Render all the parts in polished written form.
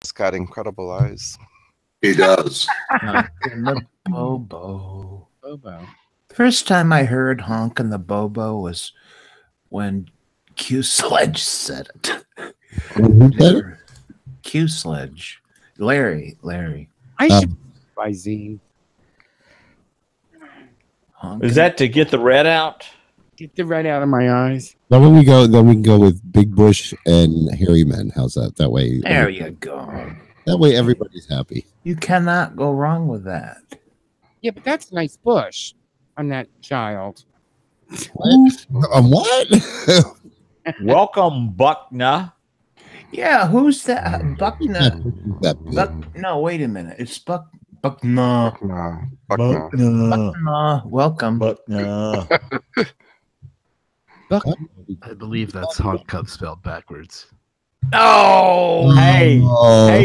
He's got incredible eyes. He does. Honkin' the Bobo. Bobo. First time I heard Honkin' the Bobo was when Q Sledge said it. Q Sledge. Larry. I should by Zine. Is that to get the red out? Get the red out of my eyes. Then we can go with Big Bush and Hairy Men. How's that? That way. There you go. That way everybody's happy. You cannot go wrong with that. Yeah, but that's a nice bush on that child. What? What? Welcome, Buckner. Yeah, who's that? Buckner. That No, wait a minute. It's Buckner. Buckner. Welcome. Buckner. I believe that's Honk Cup spelled backwards. Oh, Hey,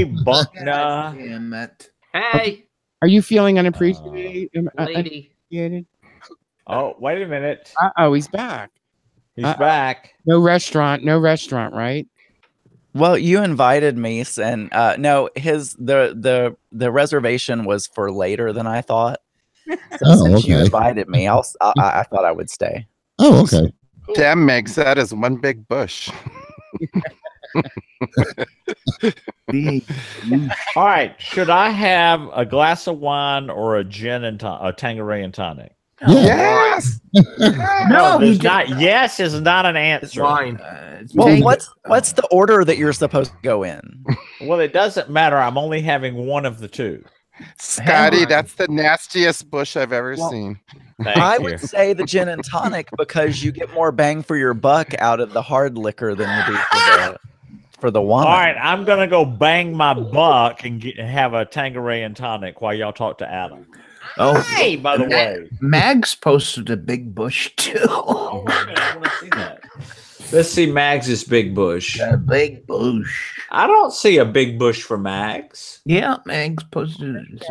Buckner. damn it. Hey, Are you feeling unappreciated? lady. Oh, wait a minute. Uh-oh, he's back. He's back. No restaurant, right? Well, you invited me, and no, the reservation was for later than I thought. So since you invited me, I thought I would stay. Oh, okay. Damn, Megs, that is one big bush. All right. Should I have a glass of wine or a gin and a Tanqueray and tonic? Yes. No, there's not. Yes is not an answer. It's fine. Well, what's the order that you're supposed to go in? Well, it doesn't matter. I'm only having one of the two. Scotty, that's the nastiest bush I've ever seen. I would say the gin and tonic because you get more bang for your buck out of the hard liquor than you do for the wine. All right, I'm gonna go bang my buck and have a Tanqueray and tonic while y'all talk to Adam. Oh, hey, by the way, Mags posted a big bush too. Oh, wait a minute, I want to see that. Let's see Mags's big bush. A big bush. I don't see a big bush for Mags. Yeah, Mags posted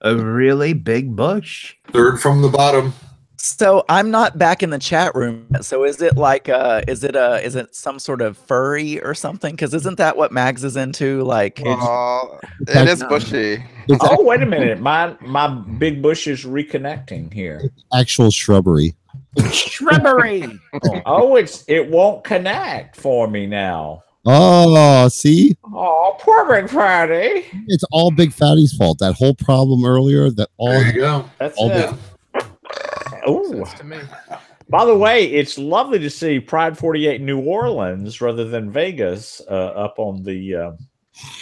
a really big bush. Third from the bottom. So I'm not back in the chat room. So is it like is it some sort of furry or something? Because isn't that what Mags is into? Like it is bushy. Oh, wait a minute. My big bush is reconnecting here. Actual shrubbery. Shrubbery. Oh, it won't connect for me now. Oh, see? Oh, poor Big Fatty. It's all Big Fatty's fault. That whole problem earlier. There you go. That's all it. Oh, by the way, it's lovely to see Pride 48 New Orleans rather than Vegas up on the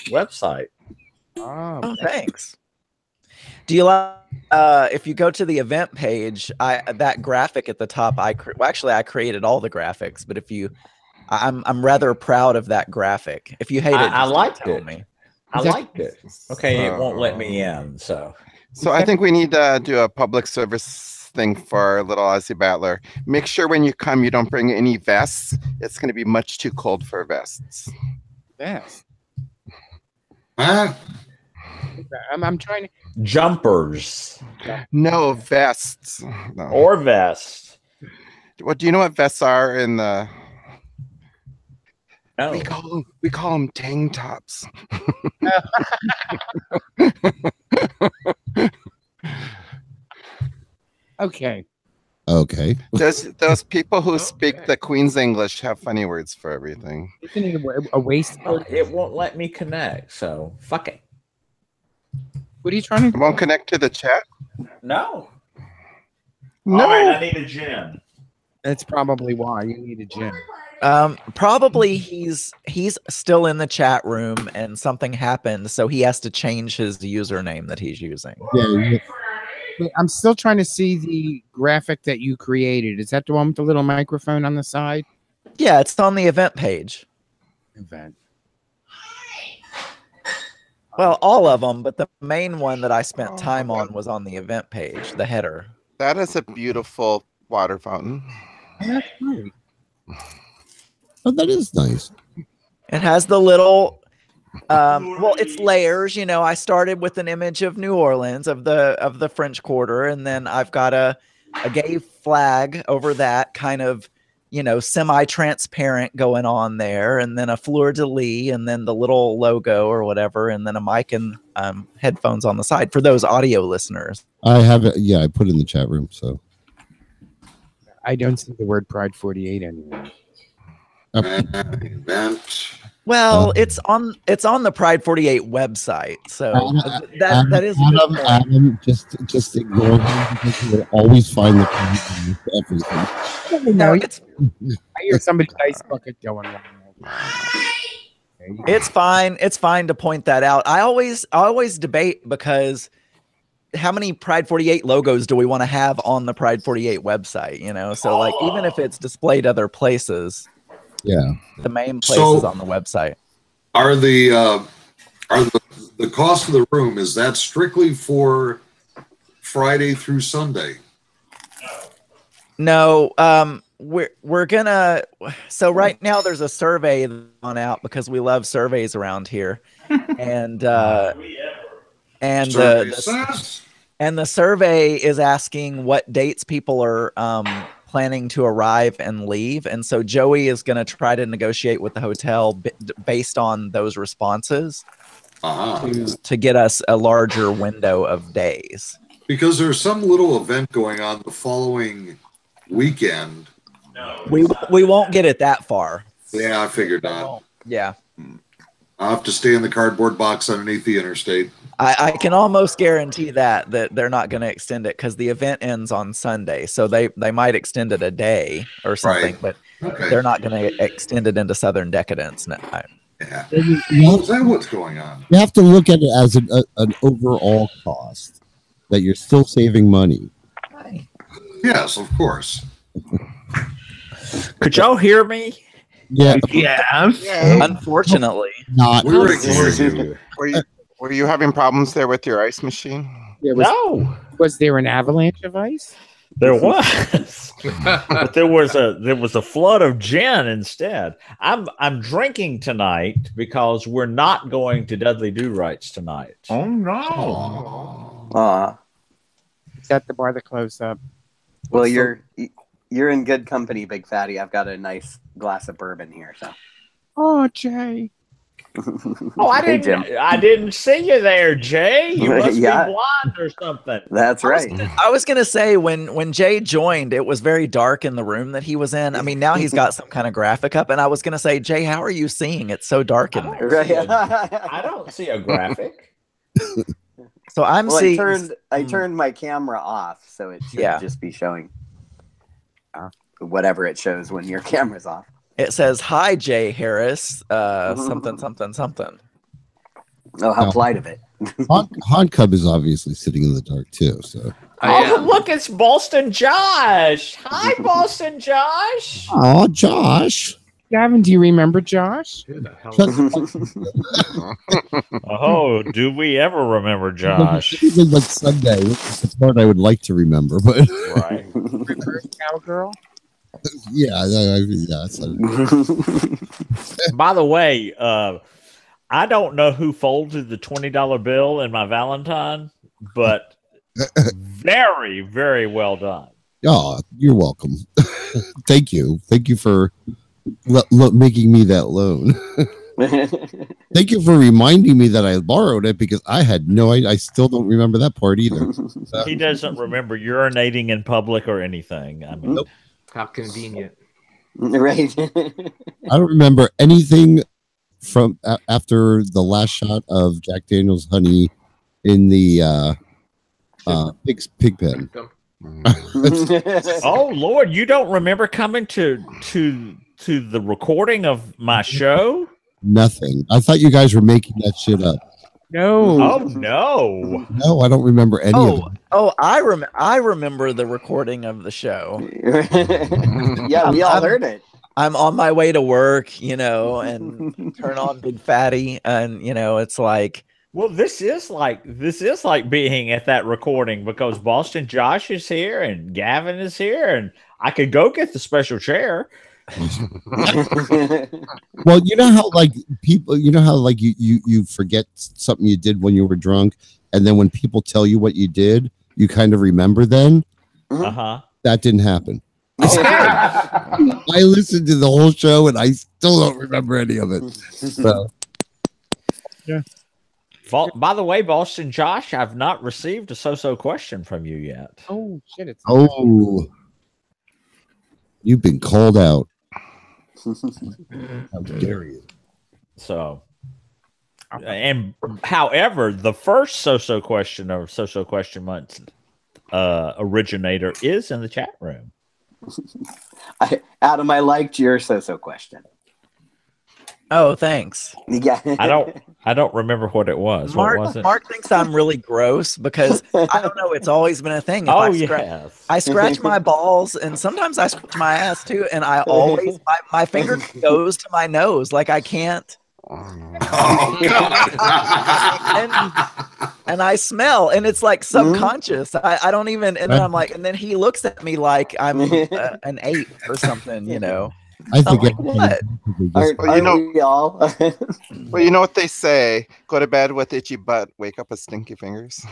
website. Oh, thanks. Do you like? If you go to the event page, that graphic at the top, I created all the graphics. But I'm rather proud of that graphic. If you hate it, I liked it. I Is liked it. Okay, it won't let me in. So I think we need to do a public service thing for our little Aussie battler. Make sure when you come, you don't bring any vests. It's going to be much too cold for vests. Vests. Huh? I'm trying to. Jumpers. No, vests. No. Or vests. What do you know what vests are in the? No. We call them tank tops. Okay. Okay. Those people who speak the Queen's English have funny words for everything. Isn't it a waistcoat? It won't let me connect, so fuck it. What are you trying to do? It won't connect to the chat? No. No. All right, I need a gin. That's probably why you need a gin. Probably he's still in the chat room and something happened, so he has to change his username that he's using. Yeah. Wait, I'm still trying to see the graphic that you created. Is that the one with the little microphone on the side? Yeah, it's on the event page. Event. Well, all of them, but the main one that I spent time on was on the event page, the header. That is a beautiful water fountain. That's great. Oh, that is nice. It has the little well, it's layers. You know, I started with an image of New Orleans, of the French Quarter, and then I've got a gay flag over that, kind of semi-transparent going on there, and then a fleur-de-lis, and then the little logo or whatever, and then a mic and headphones on the side for those audio listeners. I have it. Yeah, I put it in the chat room. So I don't see the word Pride 48 anywhere. Event. Well, it's on the Pride 48 website, so that is Adam, just ignore him because you will always find the point to everything. No, I hear somebody's ice bucket going on. it's fine. It's fine to point that out. I always debate because how many Pride 48 logos do we want to have on the Pride 48 website? So like even if it's displayed other places. Yeah, the main places on the website. Are the cost of the room, is that strictly for Friday through Sunday? No, we're gonna. So right now there's a survey on out because we love surveys around here, and the survey is asking what dates people are planning to arrive and leave, and so Joey is going to try to negotiate with the hotel based on those responses to get us a larger window of days. Because there's some little event going on the following weekend. We won't get it that far. Yeah, I figured not. Yeah, I'll have to stay in the cardboard box underneath the interstate. I can almost guarantee that they're not going to extend it because the event ends on Sunday. So they might extend it a day or something, but they're not going to extend it into Southern Decadence. No. Yeah. Is that what's going on? You have to look at it as an overall cost that you're still saving money. Yes, of course. Could y'all hear me? Yeah. Unfortunately, not. We were ignoring you. Were you having problems there with your ice machine? No. Was there an avalanche of ice? There was, but there was a flood of gin instead. I'm drinking tonight because we're not going to Dudley Do Rights tonight. Oh no! Is that the bar that closed up? Well, you're in good company, Big Fatty. I've got a nice glass of bourbon here. So. Oh, Jay. Oh, I didn't see you there, Jay. You must be blind or something. That's right. I was gonna say when Jay joined, it was very dark in the room that he was in. I mean, now he's got some kind of graphic up, and I was gonna say, Jay, how are you seeing? It's so dark in there. I don't see a graphic. So I'm seeing. I turned my camera off, so it should just be showing whatever it shows when your camera's off. It says, "Hi, Jay Harris, something, something, something." Oh, how polite of it. Han Cub is obviously sitting in the dark, too. So. Oh, look, it's Boston Josh. Hi, Boston Josh. Oh, Josh. Gavin, do you remember Josh? Oh, do we ever remember Josh? Like Sunday, which is the part I would like to remember. But right. Cowgirl? Yeah. By the way, I don't know who folded the $20 bill in my Valentine, but very, very well done. Oh, you're welcome. Thank you. Thank you for making me that loan. Thank you for reminding me that I borrowed it because I had no idea. I still don't remember that part either. He doesn't remember urinating in public or anything. I mean, nope. How convenient. Right. I don't remember anything from after the last shot of Jack Daniel's honey in the pig pen. Oh Lord, you don't remember coming to the recording of my show? Nothing. I thought you guys were making that shit up. No. Oh no. No, I don't remember any of it. Oh, I remember the recording of the show. Yeah, we all heard it. I'm on my way to work, and turn on Big Fatty, and it's like, well, this is like being at that recording because Boston Josh is here and Gavin is here, and I could go get the special chair. Well, you know how people, you forget something you did when you were drunk, and then when people tell you what you did, you kind of remember then. Uh-huh. That didn't happen. I listened to the whole show and I still don't remember any of it. So. Yeah. By the way, Boston Josh, I've not received a so-so question from you yet. Oh shit! It's you've been called out. How dare you? So, and however, the first so-so question of so-so question month originator is in the chat room. Adam, I liked your so-so question. Oh, thanks. Yeah. I don't remember what it was. What was it? Mark thinks I'm really gross because I don't know. It's always been a thing. Yes. I scratch my balls and sometimes I scratch my ass too. And I always, my finger goes to my nose. Like I can't. Oh, God. And I smell and it's like subconscious. I don't even, and then I'm like, and then he looks at me like I'm an ape or something, you know. I think like, what? Aren't we all? Well, you know what they say: go to bed with itchy butt, wake up with stinky fingers.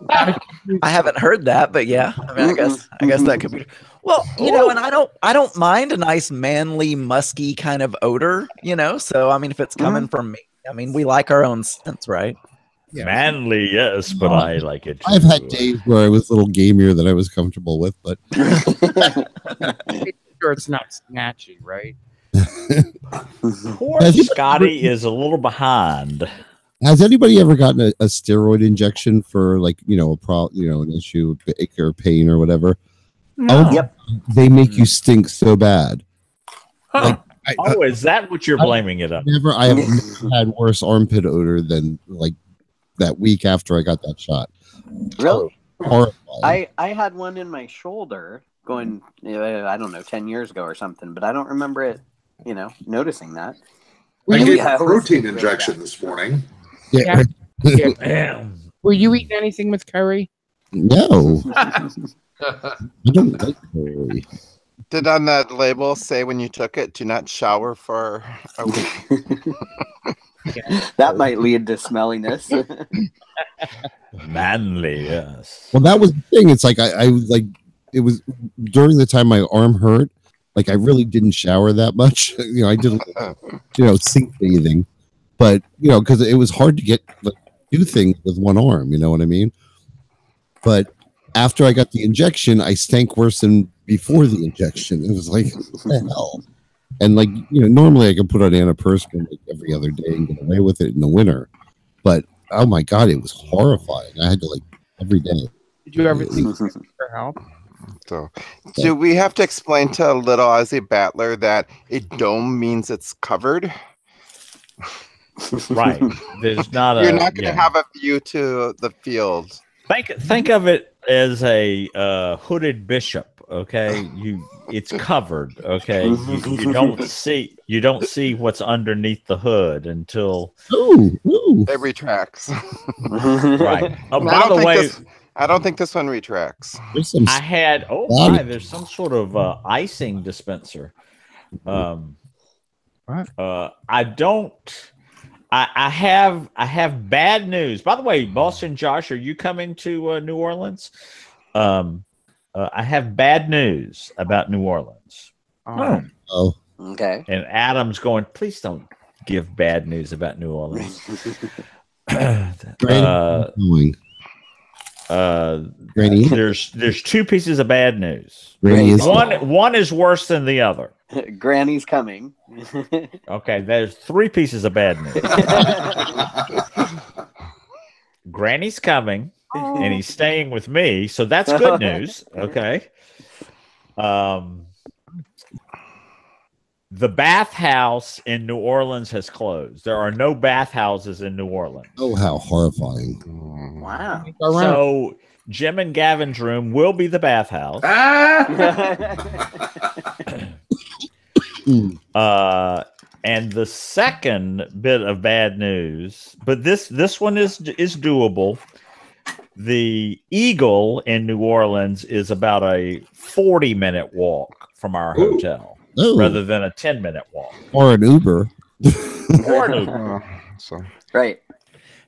I haven't heard that, but yeah, I mean, I guess that could be. Well, you know, and I don't mind a nice manly, musky kind of odor, you know. So I mean, if it's coming from me, I mean, we like our own scents, right? Yeah. Manly, yes, but I like it too. I've had days where I was a little gamier that I was comfortable with, but sure it's not snatchy, right? Poor Scotty is a little behind. Has anybody ever gotten a steroid injection for like an issue, ache or pain or whatever? No. Oh, yep. They make you stink so bad. Huh. Like, is that what you're blaming it on? I have never had worse armpit odor than like that week after I got that shot. Really? Horrifying. I had one in my shoulder going, I don't know, 10 years ago or something, but I don't remember it, noticing that. I gave a protein injection this morning. Yeah. Were you eating anything with curry? No. I don't like curry. Did on that label say when you took it, do not shower for a week? That might lead to smelliness. Manly, yes. Well, that was the thing. It's like I like it was during the time my arm hurt. Like I really didn't shower that much. I did sink bathing, but because it was hard to do things with one arm. You know what I mean? But after I got the injection, I stank worse than before the injection. It was like, what the hell? And normally I can put on antiperspirant every other day and get away with it in the winter. But oh my God, it was horrifying. I had to every day. Did you ever think for help? So, do we have to explain to little Ozzy Battler that a dome means it's covered? Right. There's not You're not going to have a view to the field. Think of it as a hooded bishop. Okay, it's covered. Okay, you don't see what's underneath the hood until it retracts. Right. By the way, I don't think this one retracts. I had there's some sort of icing dispenser. I have bad news. By the way, Boston Josh, are you coming to New Orleans? I have bad news about New Orleans. Oh. Okay. And Adam's going, please don't give bad news about New Orleans. There's two pieces of bad news. One is worse than the other. Granny's coming. Okay, there's three pieces of bad news. Granny's coming, and he's staying with me, so that's good news. Okay. The bathhouse in New Orleans has closed. There are no bathhouses in New Orleans. Oh, how horrifying. Wow. So Jim and Gavin's room will be the bathhouse. And the second bit of bad news, but this one is doable. The Eagle in New Orleans is about a 40-minute walk from our hotel. Rather than a 10-minute walk. Or an Uber. So. Right.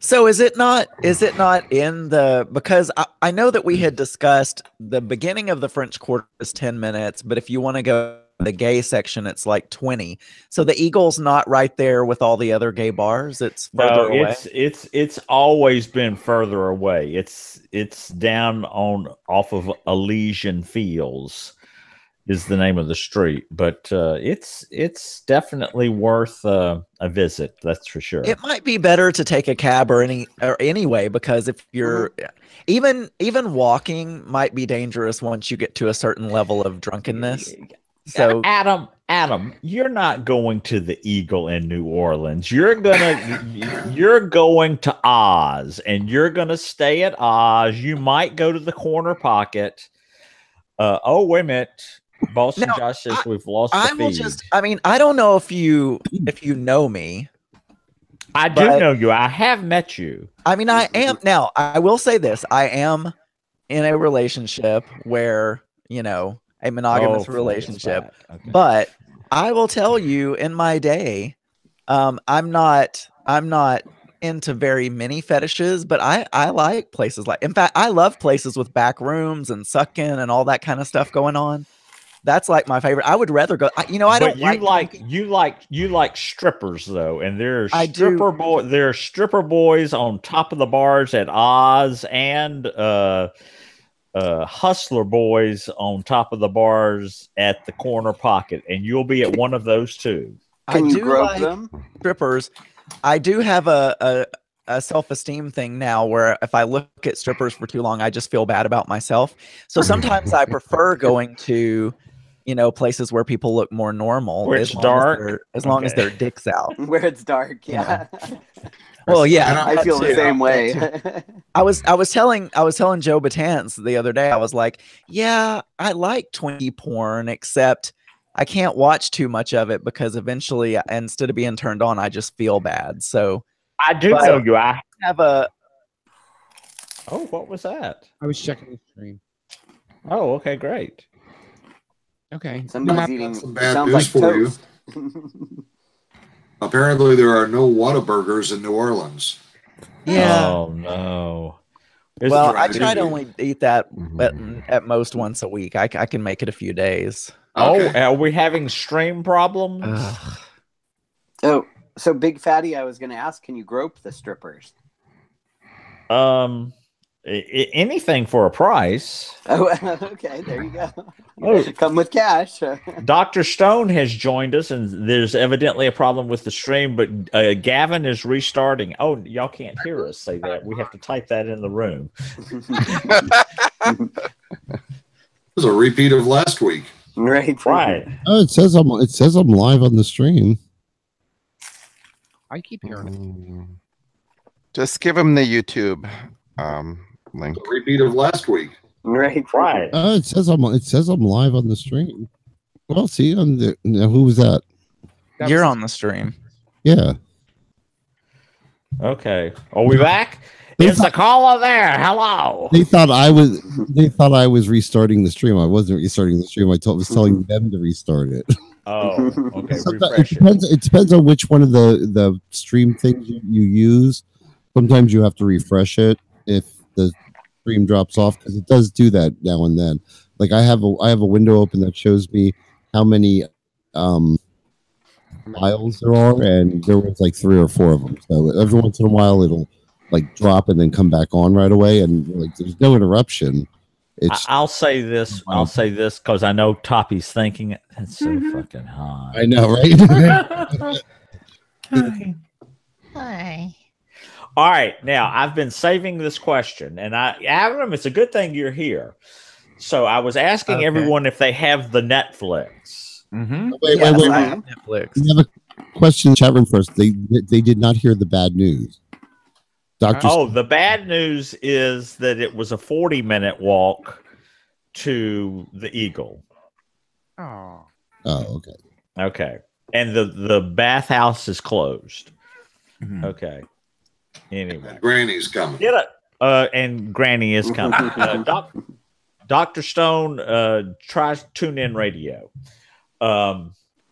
So is it not in the, because I know that we had discussed the beginning of the French Quarter is 10 minutes, but if you want to go to the gay section, it's like 20. So the Eagle's not right there with all the other gay bars. It's further away. It's always been further away. It's down off of Elysian Fields is the name of the street, but it's definitely worth a visit. That's for sure. It might be better to take a cab or anyway, because if you're even walking might be dangerous once you get to a certain level of drunkenness. So Adam, you're not going to the Eagle in New Orleans. You're going to Oz, and you're gonna stay at Oz. You might go to the Corner Pocket. Oh, wait a minute. Boston Now, Josh says we've lost the I will feed. just, I mean, I don't know if you know me. I do know you. I have met you. I mean, I am now. I will say this: I am in a relationship where, you know, a monogamous relationship. Okay. But I will tell you, in my day, I'm not into very many fetishes, but I like places like. In fact, I love places with back rooms and suck-in and all that kind of stuff going on. That's like my favorite. I would rather go. You know, I don't you like strippers though, and there are I do. there are stripper boys on top of the bars at Oz, and hustler boys on top of the bars at the Corner Pocket, and you'll be at one of those two. Can you grope like them? strippers. I do have a self-esteem thing now where if I look at strippers for too long, I just feel bad about myself. So sometimes I prefer going to, you know, places where people look more normal. Where it's dark. As long as their dick's out. Where it's dark, yeah. Well, yeah, I feel the same way. I was telling Joe Batance the other day, I was like, yeah, I like Twinkie porn, except I can't watch too much of it because eventually, instead of being turned on, I just feel bad. So I do know you. I have a. Oh, what was that? I was checking the stream. Oh, okay, great. Okay. Somebody's eating. Some bad Sounds news like for you. toast. Apparently, there are no Whataburgers in New Orleans. Yeah. Oh no. Well, I try to only eat that at most once a week. I can make it a few days. Okay. Oh, are we having stream problems? Oh, so Big Fatty, I was going to ask, can you grope the strippers? Anything for a price. Oh, okay, there you go. Oh. Come with cash. Dr. Stone has joined us, and there's evidently a problem with the stream, but Gavin is restarting. Oh, y'all can't hear us say that. We have to type that in the room. It was a repeat of last week. Right. Oh, it says I'm live on the stream. I keep hearing it. Just give him the YouTube link. A repeat of last week. Right. Oh, it says I'm live on the stream. Well, see, on the who was that? You're on the stream. Yeah. Okay. Are we back? Is the caller there? Hello. They thought I was restarting the stream. I wasn't restarting the stream. Was telling them to restart it. Oh, okay. Refresh it depends on which one of the stream things you use. Sometimes you have to refresh it if the stream drops off, because it does do that now and then. Like I have a window open that shows me how many files there are, and there was like 3 or 4 of them. So every once in a while it'll like drop and then come back on right away, and like there's no interruption. I'll say this because I know Toppy's thinking it. It's so fucking hot. I know, right? Hi. All right, now I've been saving this question, and Adam, it's a good thing you're here. So I was asking everyone if they have the Netflix. Wait. I have Netflix. We have a question in chat room first. They did not hear the bad news. The bad news is that it was a 40-minute walk to the Eagle. Oh. Oh, okay. Okay. And the bathhouse is closed. Okay. Anyway. Granny's coming. Get it. And Granny is coming. Dr. Stone tries tune in radio.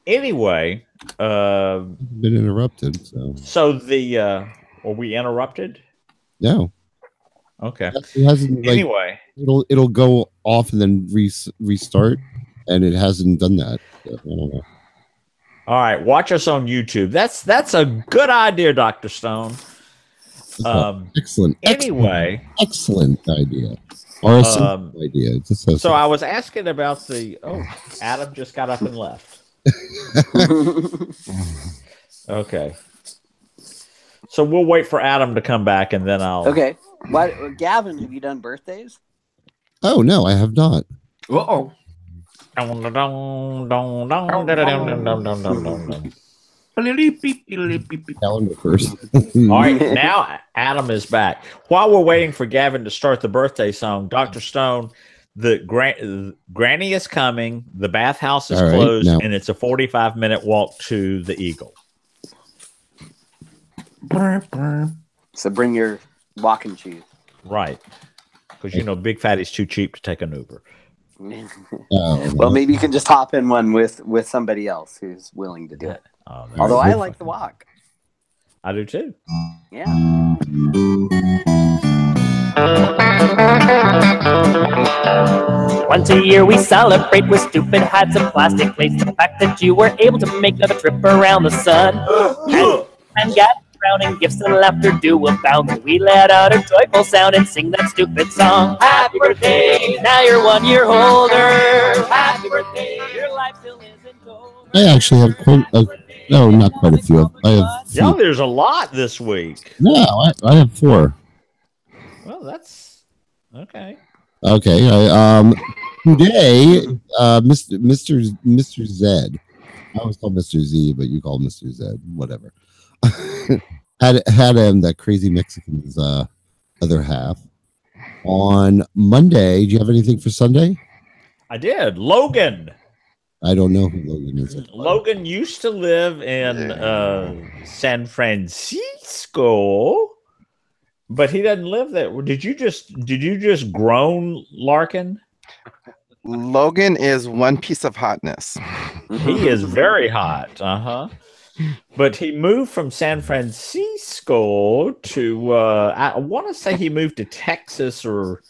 Anyway. Been interrupted. So the Were we interrupted? No. Okay. It hasn't, like, Anyway, it'll go off and then restart, and it hasn't done that. So, I don't know. all right. Watch us on YouTube. That's a good idea, Dr. Stone. Excellent. Anyway, excellent idea. Or a simple idea. It just so I was asking about Adam just got up and left. Okay. So we'll wait for Adam to come back, and then I'll. Okay. What, Gavin? Have you done birthdays? Oh no, I have not. Uh-oh. Calendar first. All right, now Adam is back. While we're waiting for Gavin to start the birthday song, Dr. Stone, the Granny is coming, the bathhouse is closed, and it's a 45-minute walk to the Eagle. So bring your walking shoes. Right. Because, Big Fatty's too cheap to take an Uber. Well, maybe you can just hop in one with somebody else who's willing to do it. Oh, although I like the walk. I do too. Yeah. Once a year we celebrate with stupid hats and plastic plates. The fact that you were able to make another trip around the sun and got drowning gifts and laughter do abound. So we let out a joyful sound and sing that stupid song. Happy birthday! Now you're 1 year older. Happy birthday! Your life still isn't over. I actually have quite not quite a few. I have there's a lot this week. No, I have 4. Well, that's okay. Okay. Today, Mr. Z. I always call Mr. Z, but you call Mr. Z. Whatever. had that crazy Mexican's other half on Monday. Do you have anything for Sunday? I did. Logan. I don't know who Logan is. Logan used to live in San Francisco, but he doesn't live there. Did you just groan, Larkin? Logan is one piece of hotness. He is very hot. But he moved from San Francisco to I want to say he moved to Texas or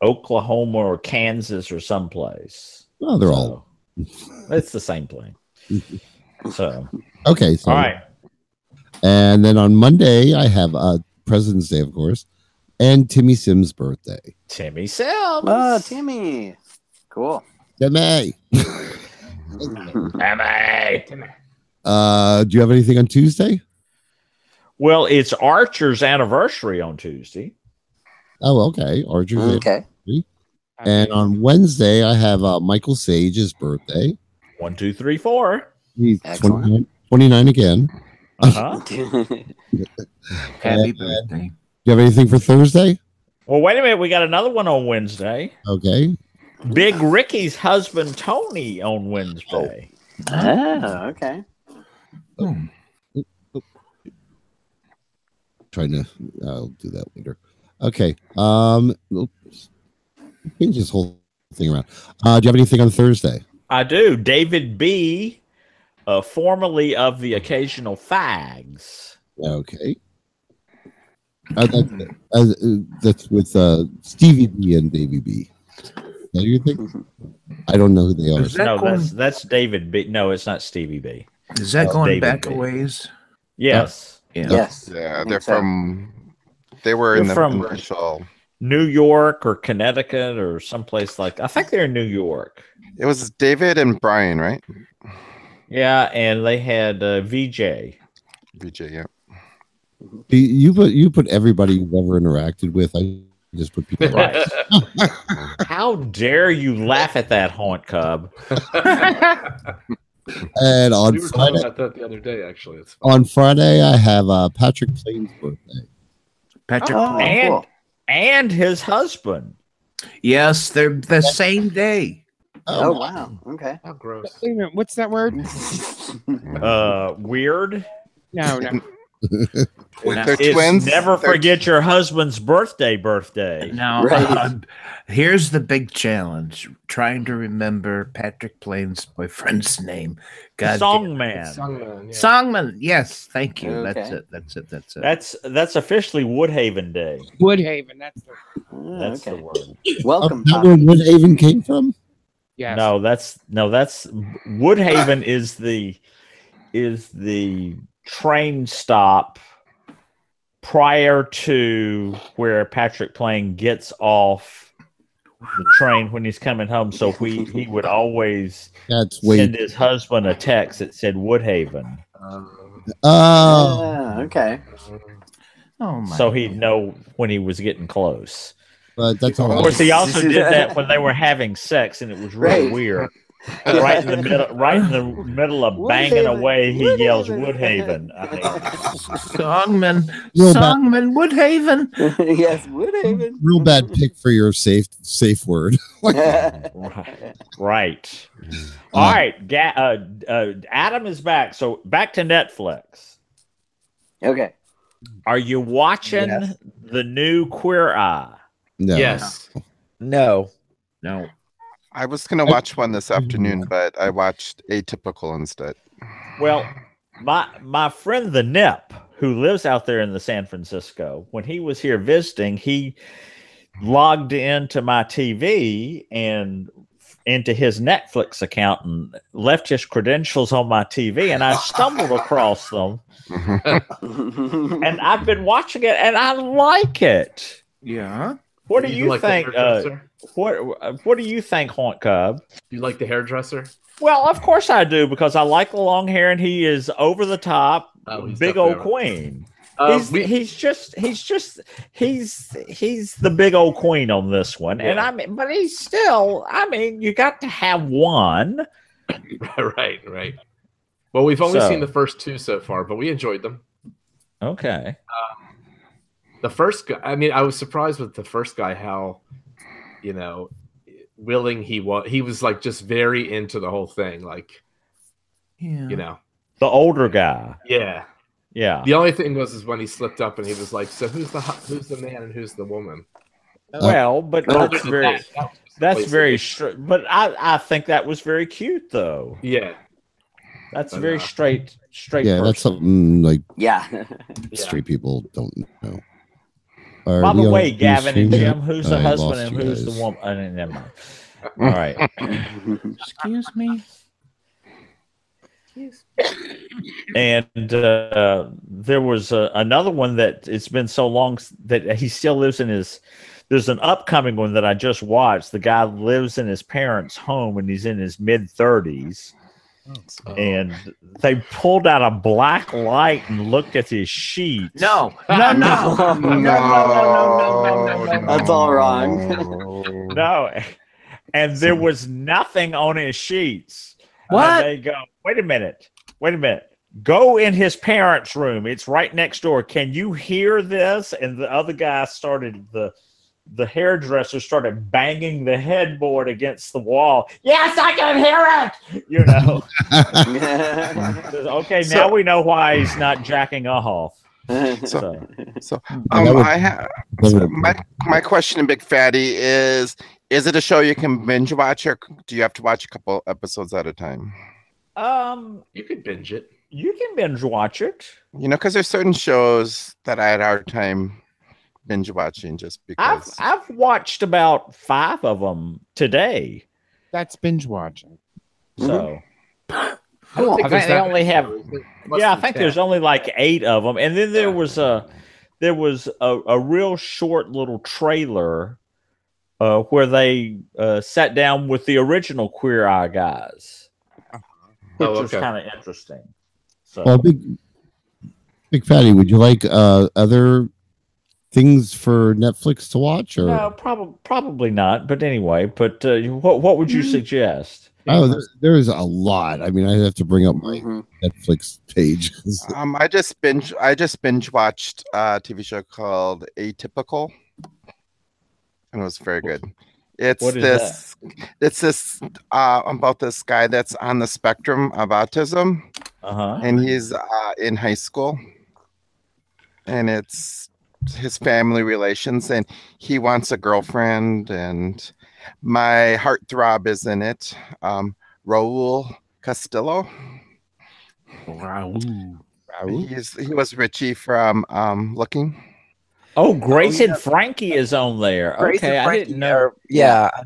Oklahoma or Kansas or someplace. Oh, they're all. It's the same thing. So okay. So, all right. And then on Monday, I have President's Day, of course, and Timmy Sims' birthday. Timmy Sims. Oh, Timmy. Cool. Timmy. Timmy. Do you have anything on Tuesday? Well, it's Archer's anniversary on Tuesday. Oh, okay. Archer's okay. And on Wednesday, I have Michael Sage's birthday. 1, 2, 3, 4. He's 29 again. Happy birthday. Do you have anything for Thursday? Well, wait a minute. We got another one on Wednesday. Okay. Big Ricky's husband, Tony, on Wednesday. Oh, okay. I'll do that later. Okay. Change this whole thing around. Do you have anything on Thursday? I do. David B., formerly of the Occasional Fags. Okay. That's with Stevie B and Davey B. Now you think? I don't know who they are. That's David B. No, it's not Stevie B. Is that going back a ways? Yes. Yes. Yeah, they're from. They were in the initial. New York or Connecticut or someplace like. I think they're in New York. It was David and Brian, right? Yeah, and they had VJ. VJ, yeah. You put everybody you've ever interacted with. I just put people. Right. How dare you laugh at that, Haunt Cub? And on we were Friday, talking about that the other day. Actually, it's on Friday I have Patrick Plain's birthday. Patrick and his husband. Yes, they're the same day. Oh wow. Okay. how gross. Wait a minute, what's that word? Weird. No. They're It's twins. never They're- forget your husband's birthday. Now, here's the big challenge: trying to remember Patrick Plain's boyfriend's name. God Songman. Songman. Yeah. Songman. Yes, thank you. Okay. That's it. That's officially Woodhaven Day. Woodhaven. That's the. That's the word. Welcome, Is that where Woodhaven came from? Yes. No, that's Woodhaven is the train stop prior to where Patrick Plain gets off the train when he's coming home. So he would always send his husband a text that said Woodhaven. Okay. Oh my! So he'd know when he was getting close. But that's all. Of course, he also did that when they were having sex, and it was really weird. Right in the middle of banging away, he yells Woodhaven. Songman, Woodhaven. Yes, Woodhaven. Real bad pick for your safe word. Right. All right. Adam is back. So back to Netflix. Okay. Are you watching the new Queer Eye? No. Yes. No. I was going to watch one this afternoon, but I watched Atypical instead. Well, my friend the Nip, who lives out there in the San Francisco, when he was here visiting, he logged into my TV and into his Netflix account and left his credentials on my TV, and I stumbled across them. And I've been watching it, and I like it. Yeah. What do you think? What do you think, Haunt Cub? Do you like the hairdresser? Well, of course I do, because I like the long hair, and he is over the top, big old queen. He's the big old queen on this one, and but he's still. You got to have one. Right. Well, we've only seen the first two so far, but we enjoyed them. Okay. The first guy. I was surprised with the first guy how, willing he was. He was like just very into the whole thing, the older guy. Yeah. The only thing was when he slipped up and he was like, "So who's the man and who's the woman?" Well, but that's very but I think that was very cute though. Yeah. That's very straight. Yeah, that's something like Yeah. straight people don't know. By the way, Gavin and Jim, who's the husband and who's the woman? Never mind. All right. Excuse me. And there was another one that it's been so long that he still lives in his. There's an upcoming one that I just watched. The guy lives in his parents' home and he's in his mid-30s. And they pulled out a black light and looked at his sheets. No. That's all wrong. No. And there was nothing on his sheets. What? And they go, wait a minute. Go in his parents' room. It's right next door. Can you hear this? And the other guy started, the hairdresser started banging the headboard against the wall. Yes, I can hear it. Okay, now we know why he's not jacking off. My question, Big Fatty, is it a show you can binge watch, or do you have to watch a couple episodes at a time? You could binge it. You can binge watch it. Because there's certain shows that I had a hard time binge watching just because. I've watched about 5 of them today. That's binge watching. So I don't think I think they only have. I think 10. there's only like 8 of them, and then there was a real short little trailer where they sat down with the original Queer Eye guys, which was kind of interesting. So, well, big Fatty, would you like other things for Netflix to watch? Or no, probably not. But anyway, what would you suggest? Oh, there's a lot. I have to bring up my Netflix page. I just binge watched a TV show called Atypical, and it was very good. It's this about this guy that's on the spectrum of autism, and he's in high school, and it's his family relations, and he wants a girlfriend, and my heartthrob is in it. Raul Castillo. Wow. He was Richie from Looking. Oh, Grace and Frankie is on there. Grace Okay, and I didn't know.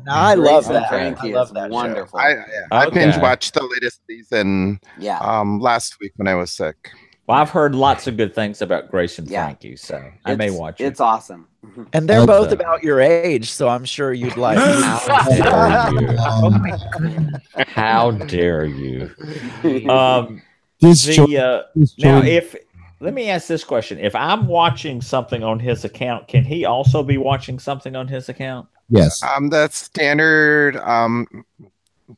I love Grace and that. Frankie I love is that wonderful. I binge watched the latest season. Yeah. Last week when I was sick. Well, I've heard lots of good things about Grace and Frankie, so I may watch it. It's awesome. And they're both about your age, so I'm sure you'd like. How dare you? Oh my goodness. How dare you? Now, if let me ask this question: if I'm watching something on his account, can he also be watching something on his account? Yes. That's standard. One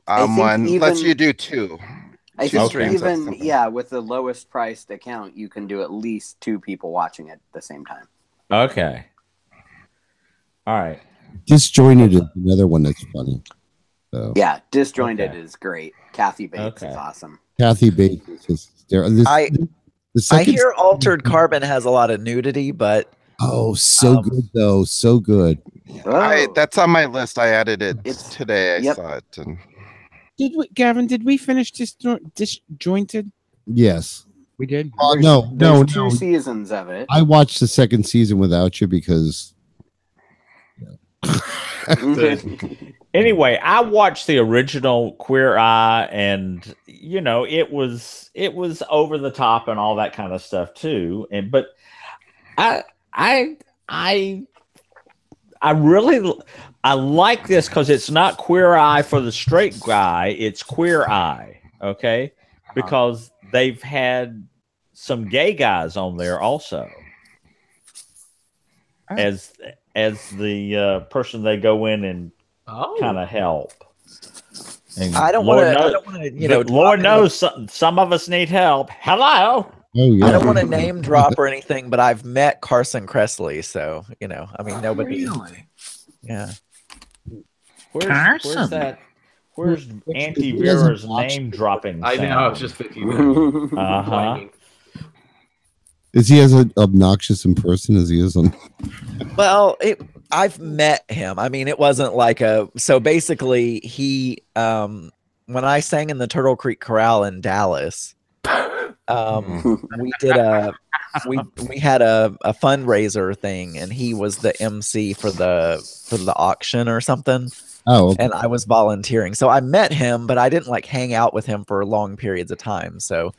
lets you do two. I think even with the lowest priced account, you can do at least 2 people watching it at the same time. Okay. All right. Disjointed is another one that's funny. So. Yeah, Disjointed is great. Kathy Bates is awesome. Kathy Bates is hysterical. I hear Altered Carbon has a lot of nudity, but good though, so good. That's on my list. I added it today. I saw it. And Gavin, did we finish Disjointed? Yes. We did? There's 2 seasons of it. I watched the second season without you because Anyway, I watched the original Queer Eye, and it was over the top and all that kind of stuff too. But I really like this because it's not Queer Eye for the straight guy; it's Queer Eye, okay? Because they've had some gay guys on there also as the person they go in and kind of help. And I don't want to. Lord knows some of us need help. Hello. Oh, yeah. I don't want to name drop or anything, but I've met Carson Kressley, so I mean, nobody. Really? Yeah. Where's that? Where's Auntie Vera's name dropping? I know. I was just thinking. Is he as obnoxious in person as he is on? Well, I've met him. I mean, it wasn't like so basically he when I sang in the Turtle Creek Chorale in Dallas, we had a fundraiser thing, and he was the MC for the auction or something. Oh, okay. And I was volunteering. So I met him, but I didn't like hang out with him for long periods of time. So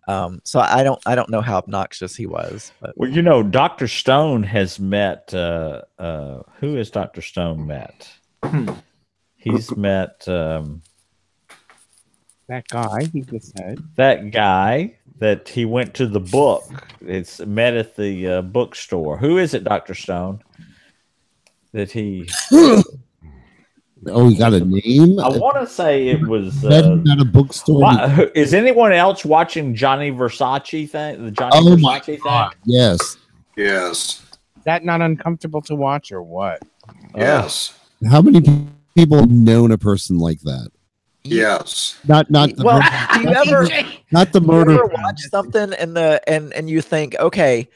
so I don't know how obnoxious he was. But. Well, Dr. Stone has met. Who has Dr. Stone met? He's met that guy. He just said that guy that he went to the book. It's met at the bookstore. Who is it, Dr. Stone? That he. Oh, he got a name? I want to say it was not a bookstore. Is anyone else watching Johnny Versace thing? The Johnny Versace thing? Yes. Yes. Is that not uncomfortable to watch or what? Yes. How many people have known a person like that? Yes. Not the not the murder. You ever watch something and you think, okay,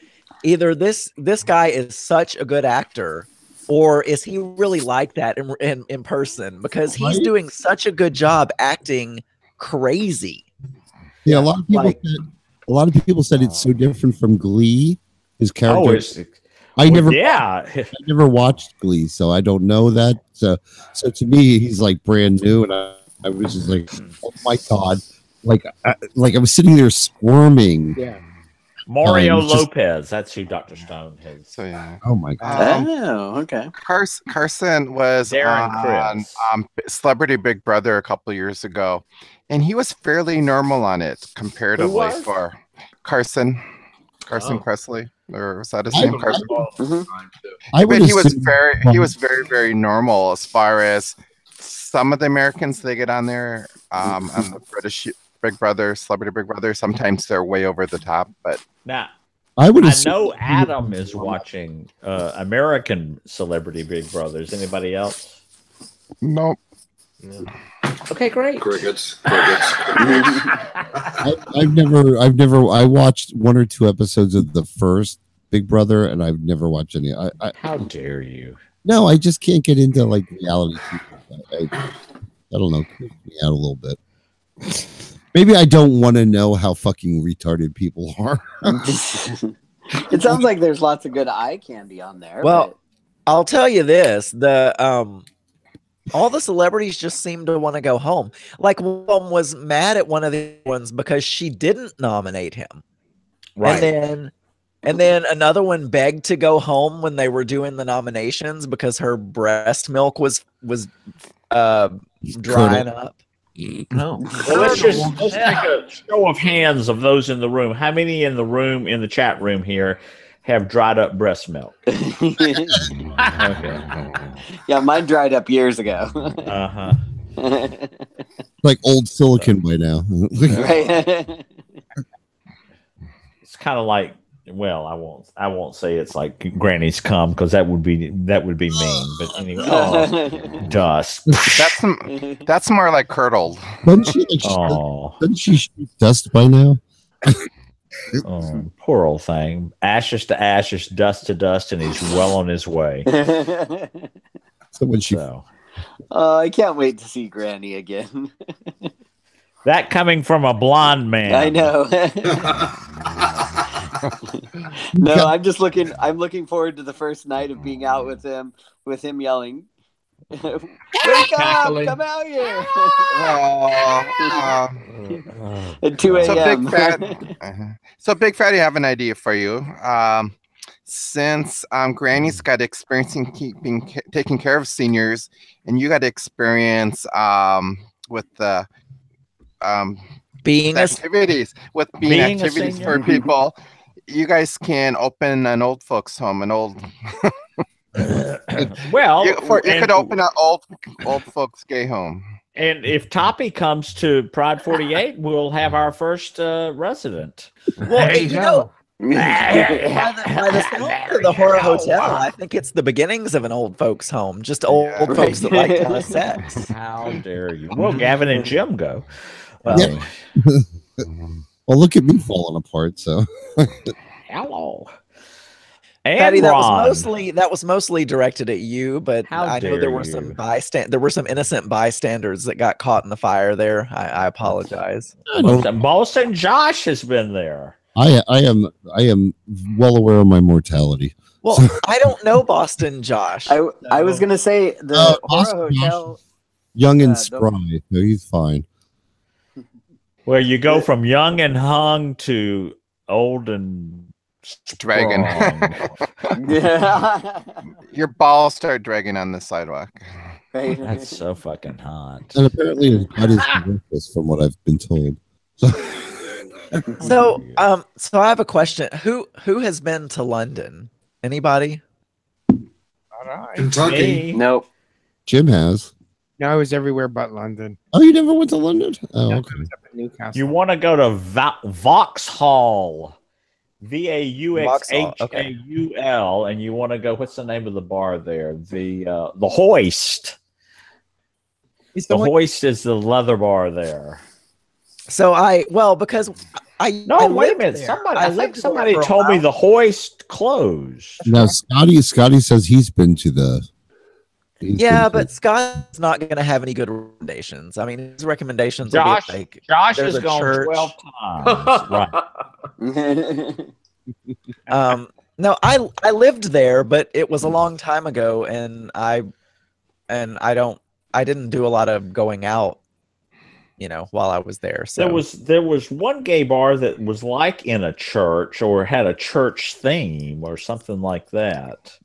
either this guy is such a good actor, or is he really like that in person? Because he's doing such a good job acting crazy. Yeah, a lot of people said it's so different from Glee. His character. I never watched Glee, so I don't know that. So to me, he's like brand new, and I was just like, oh my god, like I was sitting there squirming. Yeah. Mario Lopez, that's who Dr. Stone is. So yeah. Oh my god. Okay. Carson was on Celebrity Big Brother a couple years ago, and he was fairly normal on it comparatively for Carson Kressley, or was that his name? Carson. But he was very, very normal as far as some of the Americans they get on there on the British Big Brother, Celebrity Big Brother. Sometimes they're way over the top, but now I know Adam is watching American Celebrity Big Brothers. Anybody else? Nope. Yeah. Okay, great. Crickets. I watched 1 or 2 episodes of the first Big Brother, and I've never watched any. How dare you? No, I just can't get into like reality TV. I don't know, creeps me out a little bit. Maybe I don't want to know how fucking retarded people are. It sounds like there's lots of good eye candy on there. Well, I'll tell you this: all the celebrities just seem to want to go home. Like one was mad at one of the ones because she didn't nominate him, Right? And then another one begged to go home when they were doing the nominations because her breast milk was drying up. No. Well, let's take a show of hands of those in the room. How many in the chat room here have dried up breast milk? Okay. Yeah, mine dried up years ago. Like old silicon by now. Right. It's kind of like, well, I won't say it's like Granny's cum because that would be mean. But anyway, dust. That's more like curdled. Doesn't she shoot dust by now? Oh, poor old thing. Ashes to ashes, dust to dust, and he's well on his way. I can't wait to see Granny again. That coming from a blonde man. I know. No, I'm just looking. I'm looking forward to the first night of being out with him yelling, "Wake up! Come out here!" At 2 a.m. So Big Fatty, I have an idea for you. Since Granny's got experience in taking care of seniors, and you got experience with the being activities for people, you guys can open an old folks home, well, you could open an old folks gay home. And if Toppy comes to Pride 48, we'll have our first resident. Well, you know, by the sound of the Horror Hotel, I think it's the beginnings of an old folks home. Just old folks that like to have sex. How dare you? Well, Gavin and Jim go. Well, look at me falling apart. So, hello. Patty, that was mostly directed at you, but I know there were some innocent bystanders that got caught in the fire there. I apologize. Boston Josh has been there. I am well aware of my mortality. Well, I don't know Boston Josh. I was gonna say the Horror Hotel, young and spry. No, he's fine. Well, you go from young and hung to old and dragging. Your balls start dragging on the sidewalk. That's so fucking hot. And apparently his body's worthless from what I've been told. So I have a question. Who has been to London? Anybody? Kentucky. Nope. Jim has. No, I was everywhere but London. Oh, you never went to London? Oh, okay. Newcastle. You want to go to Vauxhall, VAUXHAUL, and you want to go. What's the name of the bar there? The Hoist. The Hoist is the leather bar there. So because wait a minute. Somebody told me the Hoist closed. Now Scotty says he's been to the. But Scott's not going to have any good recommendations. I mean, his recommendations will be like Josh has gone 12 times. Right. No, I lived there, but it was a long time ago, and I didn't do a lot of going out, while I was there. So there was one gay bar that was like in a church or had a church theme or something like that.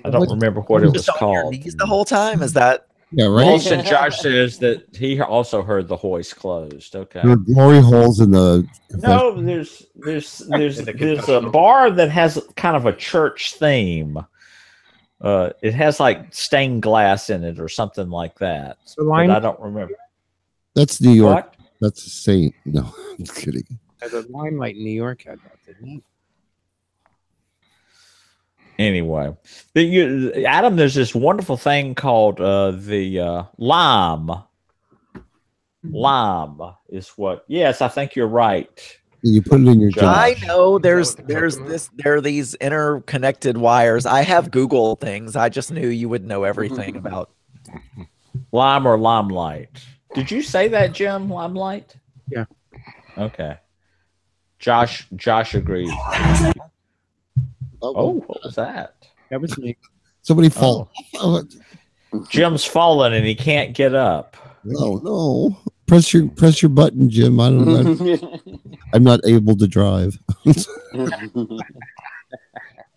I don't remember what it was called. The whole time, is that? Yeah, right. Wilson Josh says that he also heard the Hoist closed. Okay. There are glory holes in the. No, there's a bar that has kind of a church theme. It has like stained glass in it or something like that. But I don't remember. That's New York. What? That's a saint. No, I'm just kidding. The Limelight in New York had that, didn't it? Anyway, Adam, there's this wonderful thing called the lime. Lime is what? Yes, I think you're right, You put it in your I jar. know there are these interconnected wires. I have Google things. I just knew you would know everything about Lime or limelight. Did you say that, Jim? Limelight? Yeah. Okay. Josh agrees. Oh, what was that? That was me. Somebody fall. Oh. Jim's fallen and he can't get up. No. Press your button, Jim. I'm not able to drive.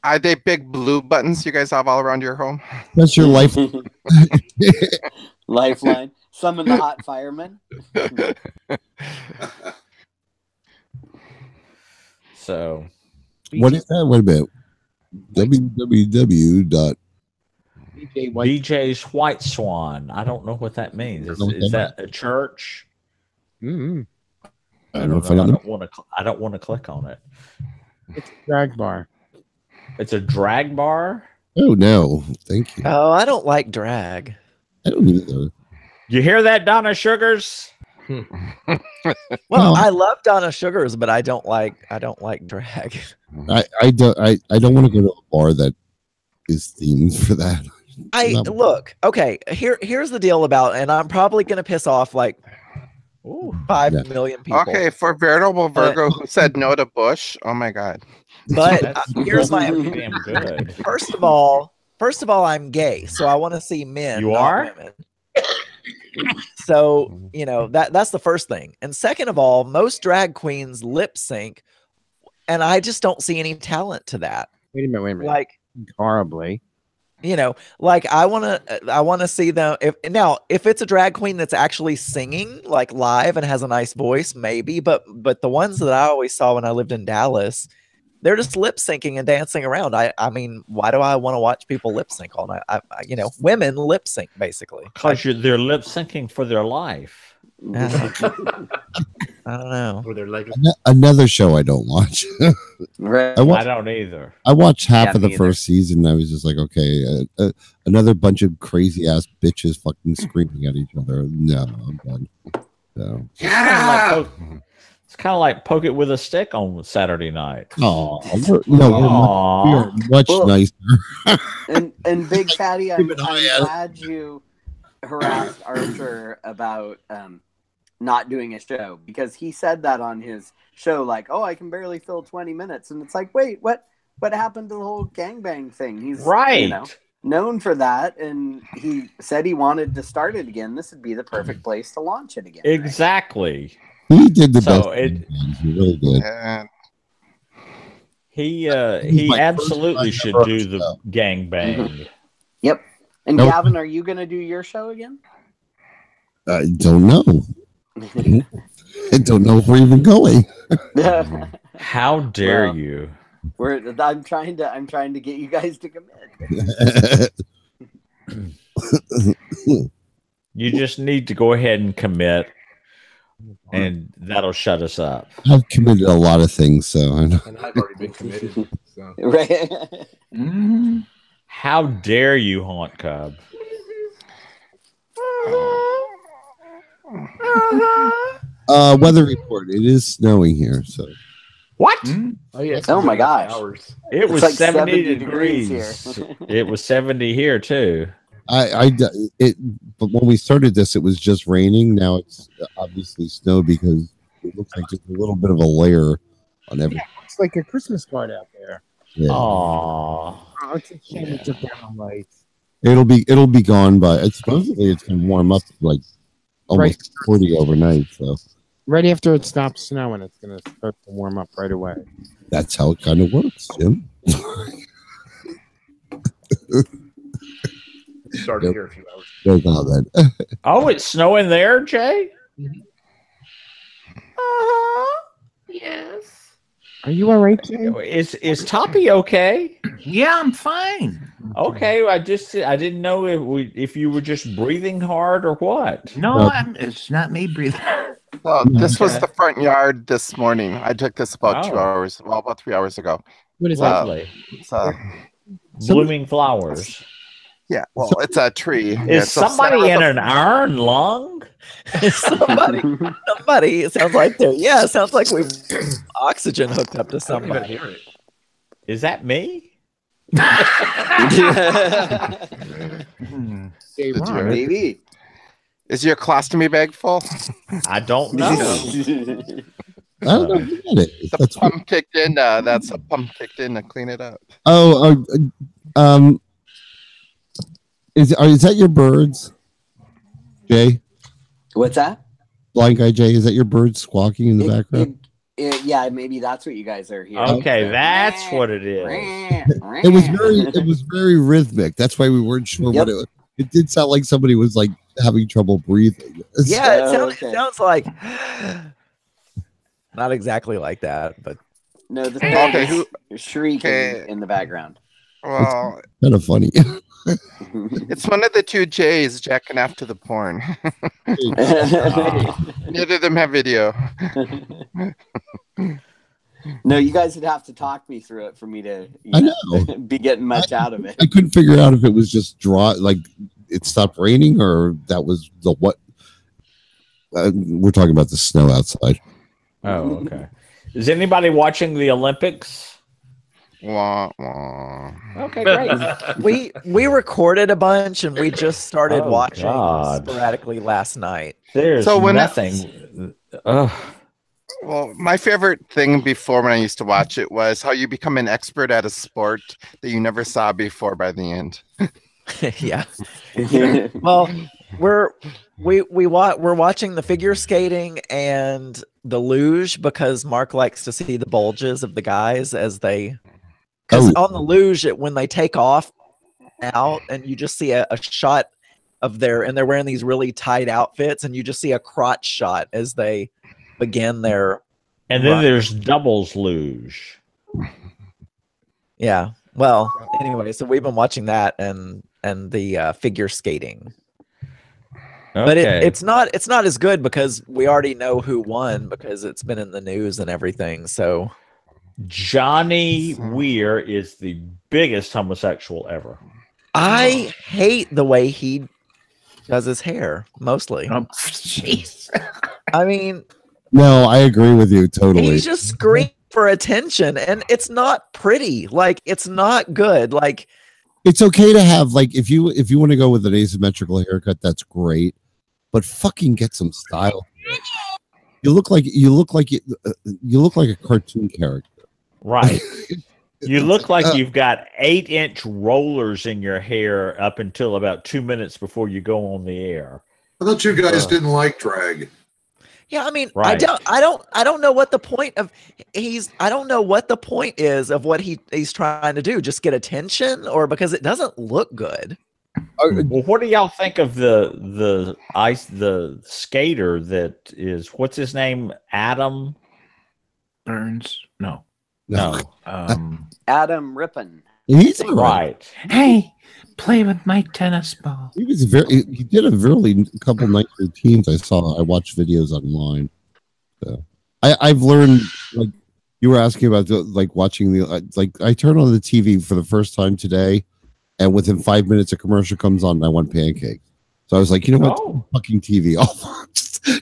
Are they big blue buttons you guys have all around your home? Press your life. Lifeline. Summon the hot fireman. So, what is that? Wait a minute. www. BJ's White Swan. I don't know what that means. Is that a church? Mm-hmm. I don't want to click on it. It's a drag bar. It's a drag bar? Oh no, thank you. Oh, I don't like drag. I don't either. You hear that, Donna Sugars? Well, I love Donna Sugars, but I don't like drag. I don't want to go to a bar that is themed for that. Look, okay, here's the deal about, and I'm probably gonna piss off like 5 million people. Okay, for veritable Virgo who said no to Bush. Oh my God. But here's my damn good. First of all, I'm gay, so I want to see men. You not are? women. So that's the first thing, and second of all, most drag queens lip sync, and I just don't see any talent to that. Wait a minute. Like horribly. Like I want to see them. If it's a drag queen that's actually singing like live and has a nice voice, maybe. But the ones that I always saw when I lived in Dallas, they're just lip syncing and dancing around. I mean, why do I want to watch people lip sync all night? Women lip sync basically because they're lip syncing for their life. I don't know. Or their legacy. Another show I don't watch. Right. I don't either. I watched half of the first season. And I was just like, okay, another bunch of crazy ass bitches fucking screaming at each other. No, I'm done. No. It's kind of like Poke It with a Stick on Saturday night. Oh, we are much nicer. and Big Fatty, I'm glad you harassed Archer about not doing a show, because he said that on his show, like, oh, I can barely fill 20 minutes. And it's like, wait, what happened to the whole gangbang thing? He's known for that, and he said he wanted to start it again. This would be the perfect place to launch it again. Exactly. Right? He did the best. He really did. He absolutely should do the gangbang. Yep. And Gavin, are you going to do your show again? I don't know. I don't know if we're even going. How dare you? I'm trying to get you guys to commit. You just need to go ahead and commit, and that'll shut us up. I've committed a lot of things, so I know. And I've already been committed. So. Right. How dare you, Haunt Cub? Weather report. It is snowing here, so. What? Oh yeah. Oh my gosh. Hours. It was like 70 degrees here. It was 70 here too. But when we started this, it was just raining. Now it's obviously snow because it looks like just a little bit of a layer on everything. It's like a Christmas card out there. Yeah. Aww. Oh, it's a shame it took down the lights. It'll be gone by. Supposedly it's gonna warm up like almost 40 overnight. So right after it stops snowing, it's gonna start to warm up right away. That's how it kind of works, Jim. Started here a few hours. Goes out then. Oh, it's snowing there, Jay? Yes. Are you all right, Jay? Is Toppy okay? Yeah, I'm fine. Okay, I didn't know if you were just breathing hard or what. No, it's not me breathing. Well, this was the front yard this morning. I took this about 2 hours, about 3 hours ago. What is lovely? It's, blooming flowers. Yeah, well, it's a tree. Is somebody in an iron lung? Somebody. It sounds like they're. Yeah, it sounds like we've oxygen hooked up to somebody. I don't even hear it. Is that me? Maybe. Is your colostomy bag full? I don't know. I don't know. The pump kicked in. That's a pump kicked in to clean it up. Oh, is that your birds, Jay? What's that? Blind guy Jay, is that your bird squawking in the background? Yeah, maybe that's what you guys are hearing. Okay, that's what it is. It was very rhythmic. That's why we weren't sure what it was. It did sound like somebody was like having trouble breathing. Yeah, it sounds like not exactly like that, but no, the thing is shrieking in the background. Well, kind of funny. It's one of the two J's jacking off to the porn. Neither of them have video. No, you guys would have to talk me through it for me to be getting much out of it. I couldn't figure out if it was just like it stopped raining or that was the what. We're talking about the snow outside. Oh, okay. Is anybody watching the Olympics? Wah, wah. Okay, great. we recorded a bunch and we just started watching sporadically last night. There's nothing. Well, my favorite thing before when I used to watch it was how you become an expert at a sport that you never saw before by the end. Yeah. Well, we're watching the figure skating and the luge because Mark likes to see the bulges of the guys as they. Because on the luge, when they take off out, and you just see a shot of and they're wearing these really tight outfits, and you just see a crotch shot as they begin their. And then there's doubles luge. Yeah. Well, anyway, so we've been watching that and the figure skating. Okay. But it's not as good because we already know who won because it's been in the news and everything. So. Johnny Weir is the biggest homosexual ever. I hate the way he does his hair, mostly. Oh, jeez. I mean... No, I agree with you totally. He's just screaming for attention, and it's not pretty. Like, it's not good. Like... It's okay to have, like, if you want to go with an asymmetrical haircut, that's great. But fucking get some style. You look like a cartoon character. Right. You look like you've got 8-inch rollers in your hair up until about 2 minutes before you go on the air. I thought you guys didn't like drag. Yeah, I mean, right. I don't know what the point of I don't know what the point is of what he's trying to do. Just get attention, or because it doesn't look good. Well, what do y'all think of the skater that is, what's his name? Adam Burns? No. Adam Rippon. He's right. Hey, play with my tennis ball. He did a really couple nice routines. I watched videos online. So I've learned, like you were asking about, like watching I turned on the TV for the first time today, and within 5 minutes a commercial comes on and I want pancakes. So I was like, you know what, fucking TV off.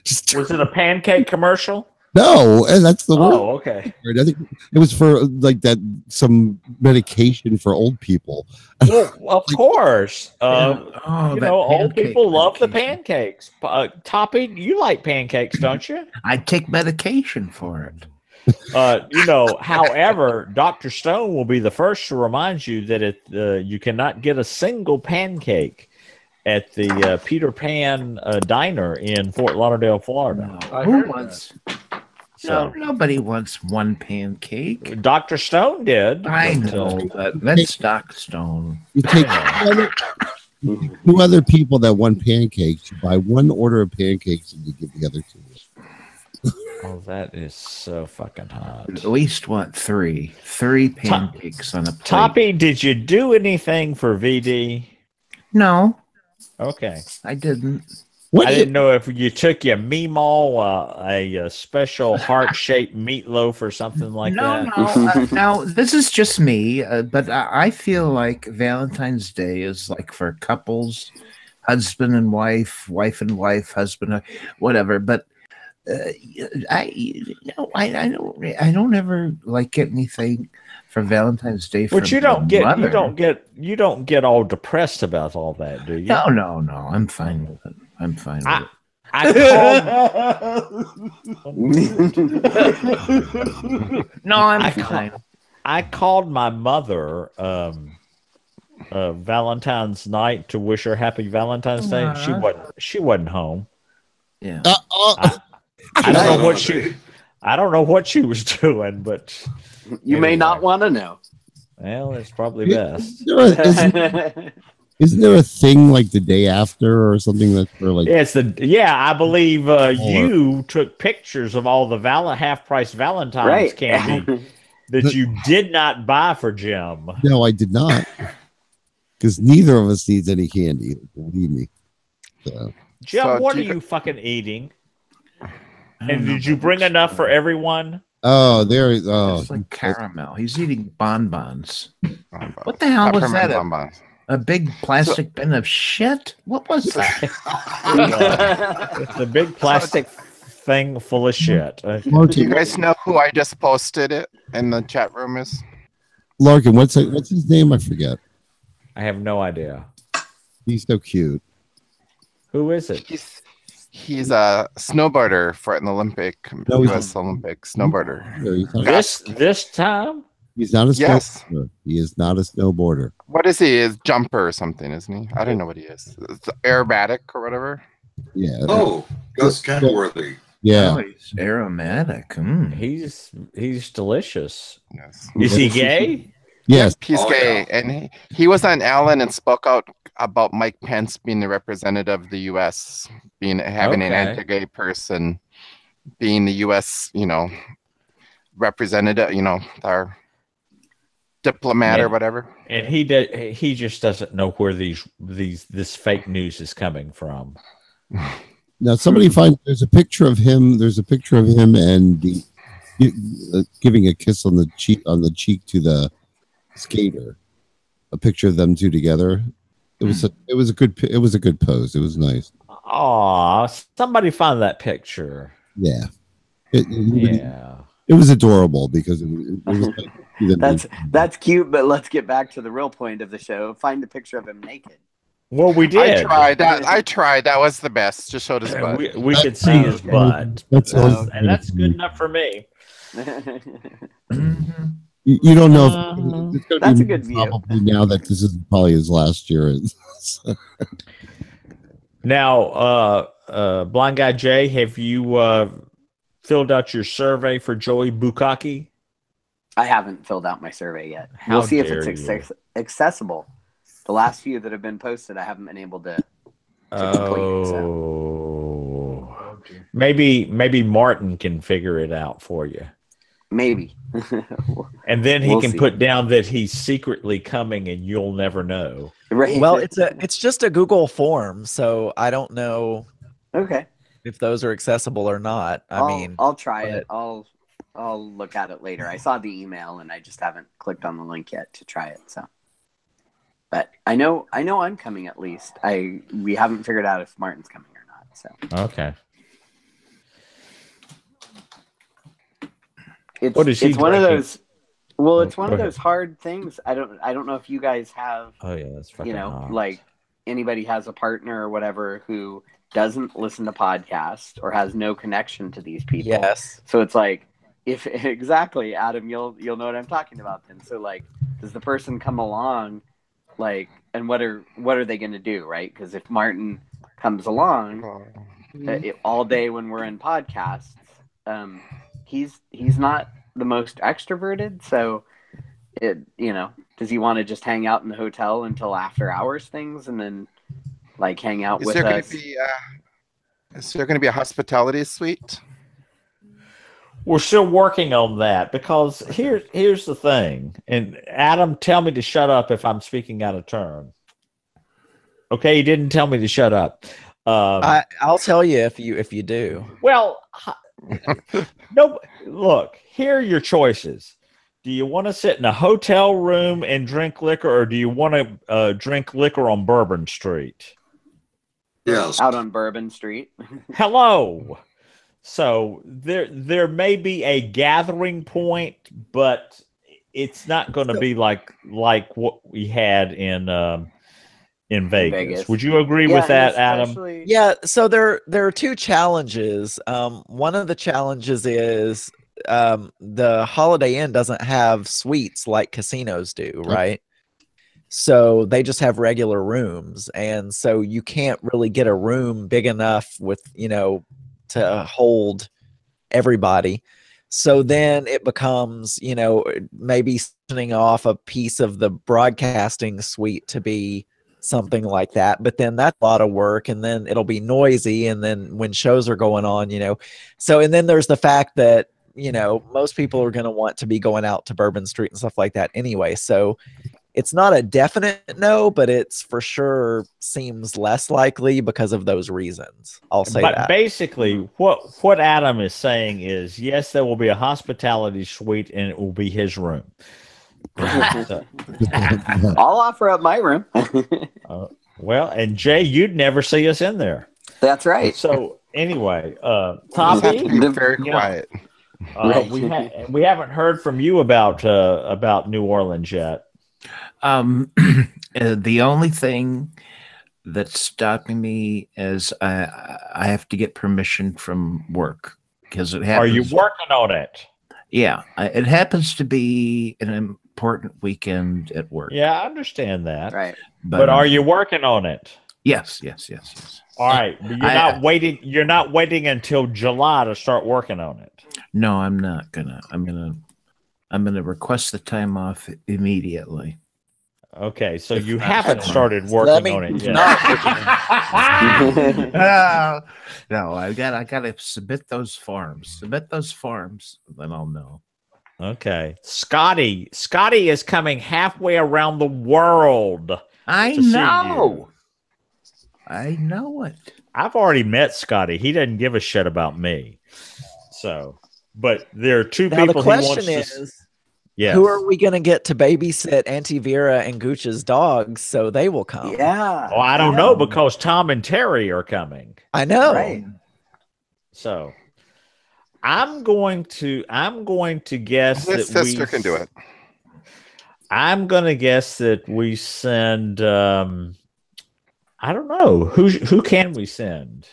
just was it a pancake commercial? No, and that's the word. Oh, okay. I think it was for like some medication for old people. Well, of course. Old people love the pancakes. Toppy, you like pancakes, don't you? I take medication for it. However, Dr. Stone will be the first to remind you that you cannot get a single pancake at the Peter Pan Diner in Fort Lauderdale, Florida. No. Who wants? So, nobody wants one pancake. Dr. Stone did. I know, but that's Dr. Stone. You take two other people that want pancakes. You buy one order of pancakes and you give the other two. Oh, that is so fucking hot. At least what? Three pancakes on a plate. Toppy, did you do anything for VD? No. Okay. I didn't. I didn't know if you took your meemaw, a special heart-shaped meatloaf or something like that. No. This is just me, but I feel like Valentine's Day is like for couples, husband and wife, wife and wife, husband, whatever. But I don't ever like get anything for Valentine's Day. But you don't get all depressed about all that, do you? No. I'm fine with it. I'm fine with it. I called my mother Valentine's night to wish her happy Valentine's Day. She wasn't home. Yeah. I don't know what she was doing, but you may not want to know. Well, it's probably best. Isn't there a thing like the day after or something that's for like? I believe you took pictures of all the half-price Valentine's candy that you did not buy for Jim. No, I did not, because neither of us needs any candy. Believe me. So. Jim, what are you fucking eating? And did you bring enough for everyone? Oh, it's like caramel. He's eating bonbons. What the hell was that? A big plastic bin of shit? What was that? It's a big plastic thing full of shit. Do you guys know who I just posted it in the chat room is? Larkin, what's his name? I forget. I have no idea. He's so cute. Who is it? He's a snowboarder for an Olympic, U.S. Olympic snowboarder. This time? He's not a snowboarder. He is not a snowboarder. What is he? Is jumper or something, isn't he? I don't know what he is. It's aerobatic or whatever. Yeah. Oh, Gus Kenworthy. Yeah. Oh, he's aromatic. He's delicious. Yes. Is he gay? Yes. He's gay. Yeah. And he was on Ellen and spoke out about Mike Pence being the representative of the U.S., having an anti-gay person, being the U.S., representative, our diplomat or whatever. And he just doesn't know where this fake news is coming from. Now somebody there's a picture of him. There's a picture of him and giving a kiss on the cheek to the skater. A picture of them two together. It was a good pose. It was nice. Aw, somebody find that picture. Yeah. It was adorable because it was like, that's cute, but let's get back to the real point of the show. Find a picture of him naked. Well, we did. I tried. That was the best. Just showed his butt. We could see his butt. And that's good enough for me. You don't know if it's going that's to a good view. Probably now that this is probably his last year. Now, Blind Guy Jay, have you filled out your survey for Joey Bukkake? I haven't filled out my survey yet. We'll see if it's accessible. The last few that have been posted, I haven't been able to complete. So. Maybe Martin can figure it out for you. Maybe. And then he can put down that he's secretly coming and you'll never know. Right. Well, it's just a Google form, so I don't know if those are accessible or not. I'll try it. I'll look at it later. I saw the email and I just haven't clicked on the link yet to try it. So, but I know I'm coming at least. We haven't figured out if Martin's coming or not. So okay. It's one of those. Well, it's one of those hard things. I don't know if you guys have. Oh yeah, that's fucking hard. Like anybody has a partner or whatever who doesn't listen to podcasts or has no connection to these people. Yes. So it's like, if exactly, Adam, you'll know what I'm talking about then. So like, does the person come along, like, and what are they going to do, right? Because if Martin comes along all day when we're in podcasts, he's not the most extroverted, so does he want to just hang out in the hotel until after hours things and then like hang out with us? Is there going to be a hospitality suite? We're still working on that because here's the thing. And Adam, tell me to shut up if I'm speaking out of turn. Okay, he didn't tell me to shut up. I'll tell you if you do. Well, no. Look, here are your choices. Do you want to sit in a hotel room and drink liquor, or do you want to drink liquor on Bourbon Street? Yes, out on Bourbon Street. Hello. So there may be a gathering point, but it's not going to be like what we had in Vegas. Would you agree with that, Adam? Yeah. So there are two challenges. One of the challenges is the Holiday Inn doesn't have suites like casinos do, right? So they just have regular rooms, and so you can't really get a room big enough with to hold everybody. So then it becomes maybe sending off a piece of the broadcasting suite to be something like that, but then that's a lot of work, and then it'll be noisy, and then when shows are going on, so and then there's the fact that most people are going to want to be going out to Bourbon Street and stuff like that anyway. So it's not a definite no, but it's for sure seems less likely because of those reasons. I'll say that. But basically, what Adam is saying is, yes, there will be a hospitality suite, and it will be his room. I'll offer up my room. Well, and Jay, you'd never see us in there. That's right. So anyway, Tommy, be very quiet. We haven't heard from you about New Orleans yet. The only thing that's stopping me is I have to get permission from work because it happens. Are you working on it? Yeah, it happens to be an important weekend at work. Yeah, I understand that. Right. But are you working on it? Yes. All right. But you're not waiting. You're not waiting until July to start working on it. No, I'm not gonna. I'm gonna request the time off immediately. Okay, so you haven't started working on it yet. No, I gotta submit those forms. Then I'll know. Okay, Scotty is coming halfway around the world. I know it. I've already met Scotty. He doesn't give a shit about me. So, but there are two now people the question he wants to. is, yes. Who are we going to get to babysit Auntie Vera and Gooch's dogs so they will come? Yeah. Oh, I don't know because Tom and Terry are coming. I know. Right. So, I'm going to guess His that sister can do it. I'm going to guess that we send. I don't know who can we send.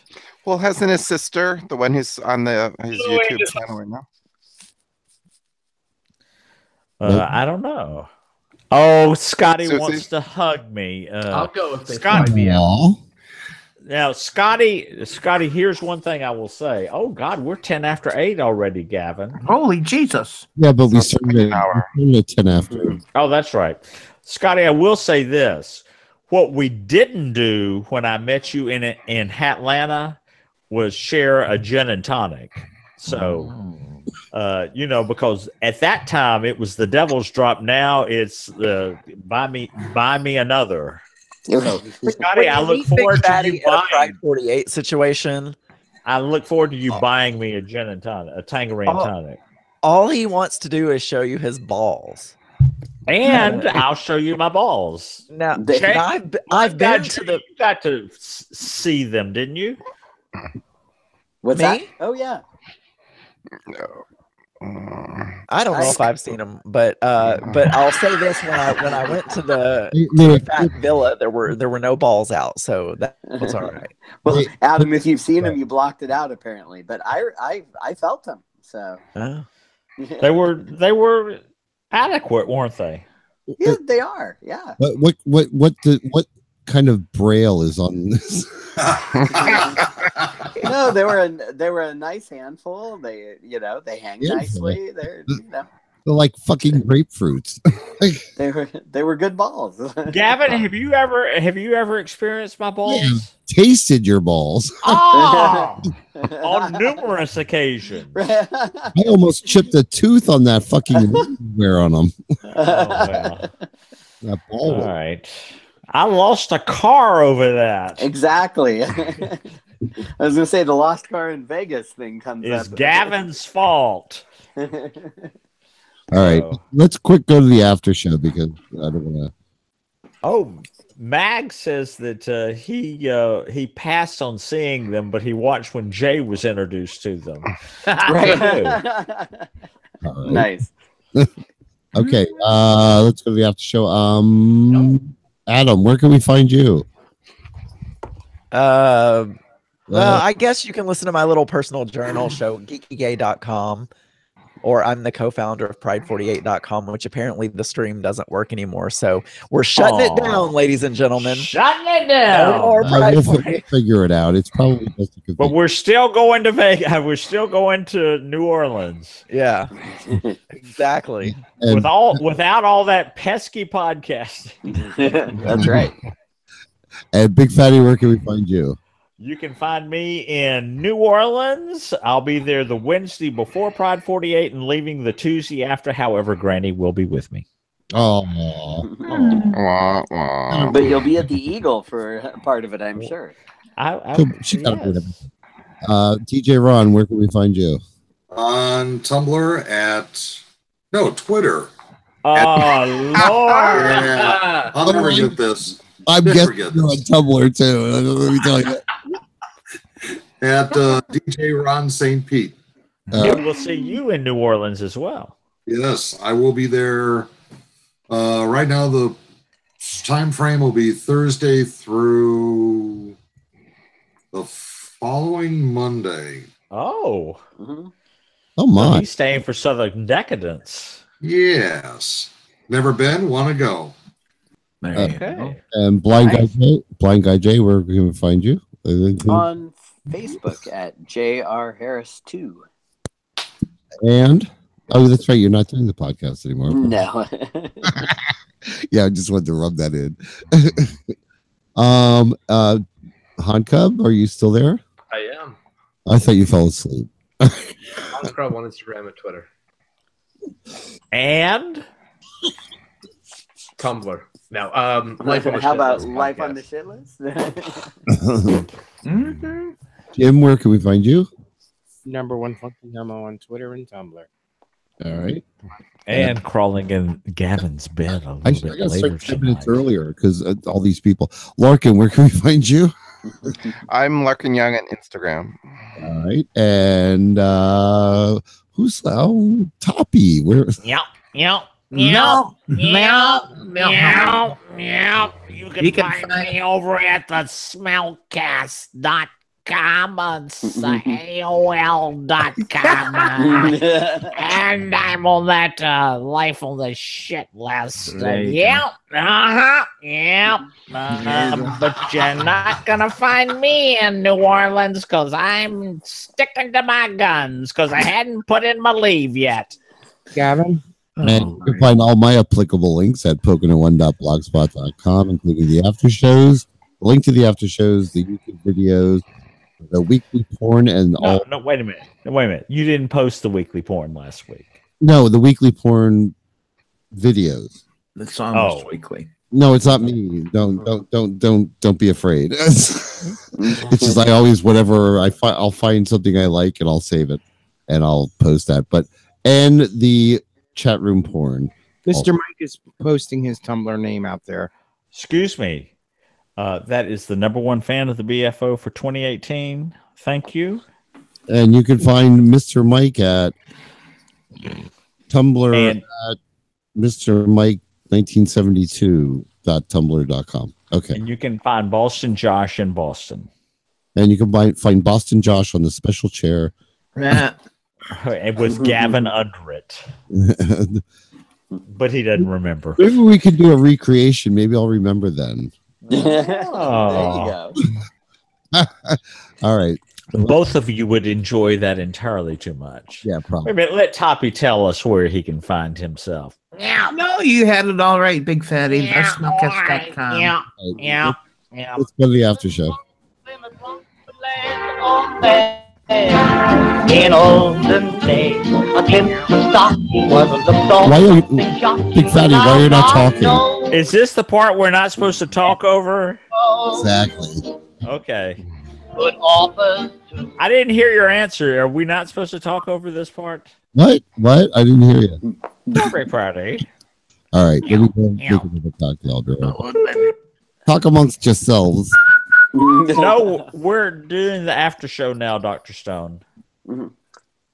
Well, hasn't his sister, the one who's on his YouTube channel right now? I don't know. Oh, Scotty Susie? wants to hug me. I'll go if they Scotty. fly me out. Now, Scotty, here's one thing I will say. Oh, God, we're 10 after 8 already, Gavin. Holy Jesus. Yeah, but we started at 10 after. Oh, that's right. Scotty, I will say this. What we didn't do when I met you in Atlanta was share a gin and tonic. So, because at that time it was the Devil's Drop. Now it's buy me another. So, Scotty, I look forward to you buying 48 situation. I look forward to you buying me a gin and tonic, a Tangerine tonic. All he wants to do is show you his balls. And I'll show you my balls. Now, Jay, I've been to the. You got to see them, didn't you? What's Me? that? Oh yeah. No. I don't know if I've seen them, but I'll say this: when I went to the Fat Villa, there were no balls out, so that was all right. Well, Adam, if you've seen them, you blocked it out apparently, but I felt them, so they were adequate, weren't they? Yeah, they are. Yeah. What kind of braille is on this? No, they were a nice handful. They hang nicely. They're They're like fucking grapefruits. they were good balls. Gavin, have you ever experienced my balls? Yeah, tasted your balls. Oh, on numerous occasions. I almost chipped a tooth on that fucking wear on them. Oh, well. That ball. All right. I lost a car over that. Exactly. I was gonna say the lost car in Vegas thing comes up. It's Gavin's fault. All right, let's quick go to the after show because I don't want to. Oh, Mag says that he passed on seeing them, but he watched when Jay was introduced to them. Right. Nice. Okay, let's go to the after show. Adam, where can we find you? Well, I guess you can listen to my little personal journal show, geekygay.com, or I'm the co-founder of pride48.com, which apparently the stream doesn't work anymore. So we're shutting it down, ladies and gentlemen. Shutting it down. No more Pride We'll 48. figure it out. It's probably just a good But we're still going to Vegas. We're still going to New Orleans. Yeah, exactly. And- without all that pesky podcasting. That's right. And Big Fatty, where can we find you? You can find me in New Orleans. I'll be there the Wednesday before Pride 48 and leaving the Tuesday after. However, Granny will be with me. Oh, But you'll be at the Eagle for part of it, I'm sure. she got to do TJ Ron, where can we find you? On Tumblr at Twitter. Oh Lord! Yeah, I'll never get this. I'm Never guessing get you're on this. Tumblr too. Let me tell you. At DJ Ron St. Pete. And we'll see you in New Orleans as well. Yes, I will be there. Right now, the time frame will be Thursday through the following Monday. Oh. Oh my! So he's staying for Southern Decadence. Yes. Never been, want to go. Okay. And Blind Guy J, where can we find you? On Facebook at JR Harris 2. And that's right, you're not doing the podcast anymore. No. Yeah, I just wanted to rub that in. Han Cub, are you still there? I am. I thought you fell asleep. On Scrub on Instagram and Twitter. And Tumblr. No, Life on the How Shit about List Life podcast. on the Shit List? Jim, where can we find you? #1 Funky Homo on Twitter and Tumblr. All right. And crawling in Gavin's bed a I little bit got later started 10 minutes tonight. earlier because all these people. Larkin, where can we find you? I'm Larkin Young on Instagram. All right. And who's Toppy? Where? Yep. Meow, meow, meow, meow. You can find me over at the smellcast.com on AOL.com. And I'm on that Life on the Shit List. There you Yep. Yep. But you're not going to find me in New Orleans because I'm sticking to my guns because I hadn't put in my leave yet. Gavin? And you can find all my applicable links at pokin1.blogspot.com, including the after shows, the link to the after shows, the YouTube videos, the weekly porn, and all. No, wait a minute. You didn't post the weekly porn last week. No, the weekly porn videos. It's almost weekly. No, it's not me. Don't be afraid. It's just I always whatever I'll find something I like and I'll save it and I'll post that. And the chat room porn. Mr. Mike is posting his Tumblr name out there. Excuse me. That is the #1 fan of the BFO for 2018. Thank you. And you can find Mr. Mike at Tumblr at Mr. Mike 1972.tumblr.com. Okay. And you can find Boston Josh in Boston. And you can find Boston Josh on the special chair. It was Gavin under it. But he doesn't remember. Maybe we could do a recreation. Maybe I'll remember then. There you go. All right. Both of you would enjoy that entirely too much. Yeah, probably. Wait a minute, let Toppy tell us where he can find himself. No, you had it all right, Big Fatty. Smellcast.com. Yeah. Let's go to the after show. In olden days, a tin stocking was the Why are you, Big Fatty, why are you not talking? Is this the part we're not supposed to talk over? Exactly. Okay. I didn't hear your answer. Are we not supposed to talk over this part? What? I didn't hear you. Strawberry party. All right. Let me go make another cocktail, girl. Talk amongst yourselves. No, we're doing the after show now, Dr. Stone.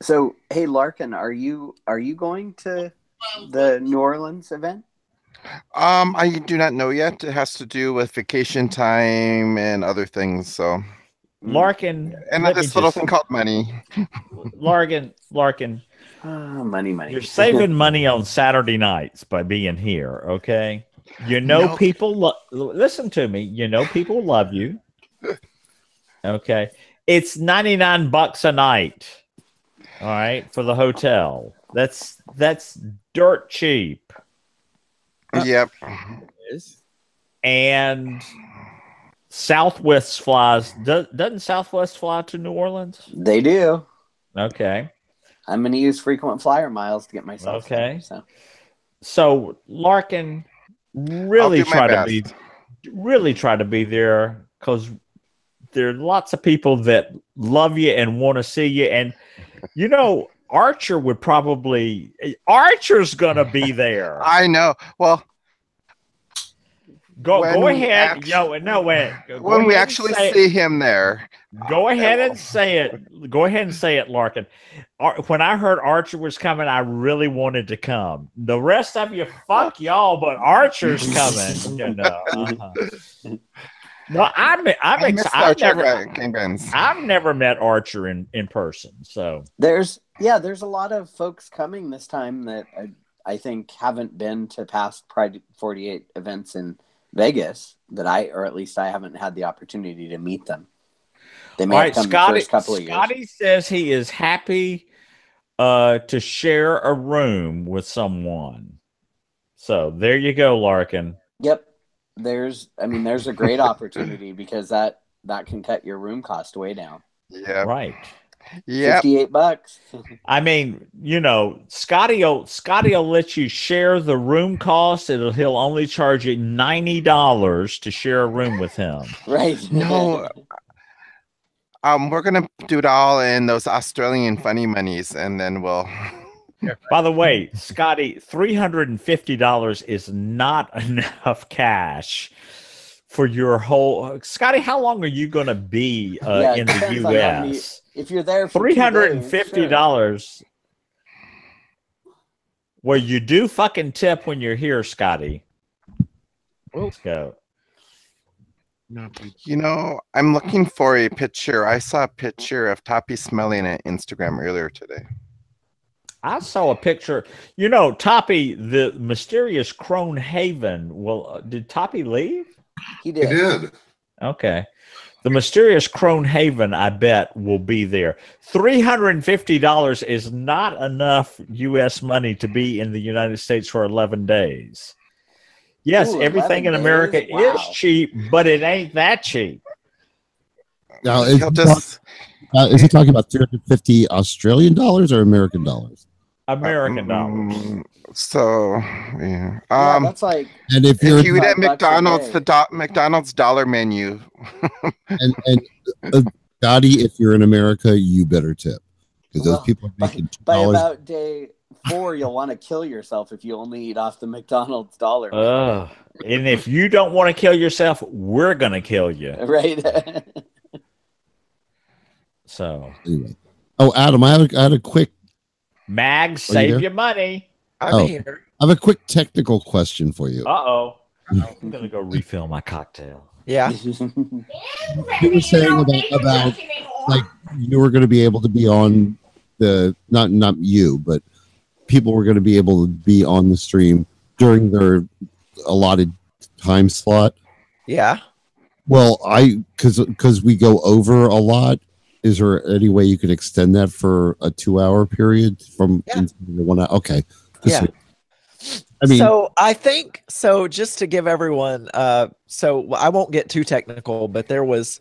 So, hey, Larkin, are you going to the New Orleans event? I do not know yet. It has to do with vacation time and other things. So, Larkin, and this little thing called money. Larkin. Money. You're saving money on Saturday nights by being here. Okay. You know, people listen to me. You know, people love you. Okay. It's $99 a night. All right, for the hotel. That's dirt cheap. Yep. And Southwest flies. Doesn't Southwest fly to New Orleans? They do. Okay. I'm going to use frequent flyer miles to get myself okay. there, so Larkin, really try to be there, because there are lots of people that love you and want to see you. And you know, Archer's gonna be there. I know. Well, go ahead. When we actually see him there, go ahead and say it. Go ahead and say it, Larkin. When I heard Archer was coming, I really wanted to come. The rest of you, fuck y'all, but Archer's coming. You know. No, I've never met Archer in person. So there's a lot of folks coming this time that I think haven't been to past Pride 48 events in Vegas, or at least I haven't had the opportunity to meet them. They may have come the first couple of years. Scotty says he is happy to share a room with someone. So there you go, Larkin. Yep. There's a great opportunity, because that can cut your room cost way down. Yeah. Right. Yeah. $58. I mean, you know, Scotty will let you share the room cost. He'll only charge you $90 to share a room with him. Right. No. We're gonna do it all in those Australian funny monies, and then we'll. By the way, Scotty, $350 is not enough cash for your whole. Scotty, how long are you going to be in the U.S.? If you're there for $350. Sure. Well, you do fucking tip when you're here, Scotty. Let's go. You know, I'm looking for a picture. I saw a picture of Toppy smelling at Instagram earlier today. I saw a picture. You know, Toppy, the mysterious Crone Haven. Well, did Toppy leave? He did. He did. Okay. The mysterious Crone Haven, I bet, will be there. $350 is not enough U.S. money to be in the United States for 11 days. Yes, everything in America is cheap, but it ain't that cheap. Now, is he talking about 350 Australian dollars or American dollars? American dollars. So, yeah. That's like. And if you eat at McDonald's, McDonald's dollar menu. and Scotty, if you're in America, you better tip, because those people are making $2. By about day 4, you'll want to kill yourself if you only eat off the McDonald's dollar menu. And if you don't want to kill yourself, we're gonna kill you. Right. So. Anyway. Oh, Adam, I had a quick. Mag, save your money. I'm here. I have a quick technical question for you. I'm gonna go refill my cocktail. Yeah. You were saying about like you were going to be able to be on the not you, but people were going to be able to be on the stream during their allotted time slot. Yeah. Well, because we go over a lot. Is there any way you could extend that for a 2-hour period from 1 hour? Okay. Yeah. I mean, so I think so. Just to give everyone, so I won't get too technical, but there was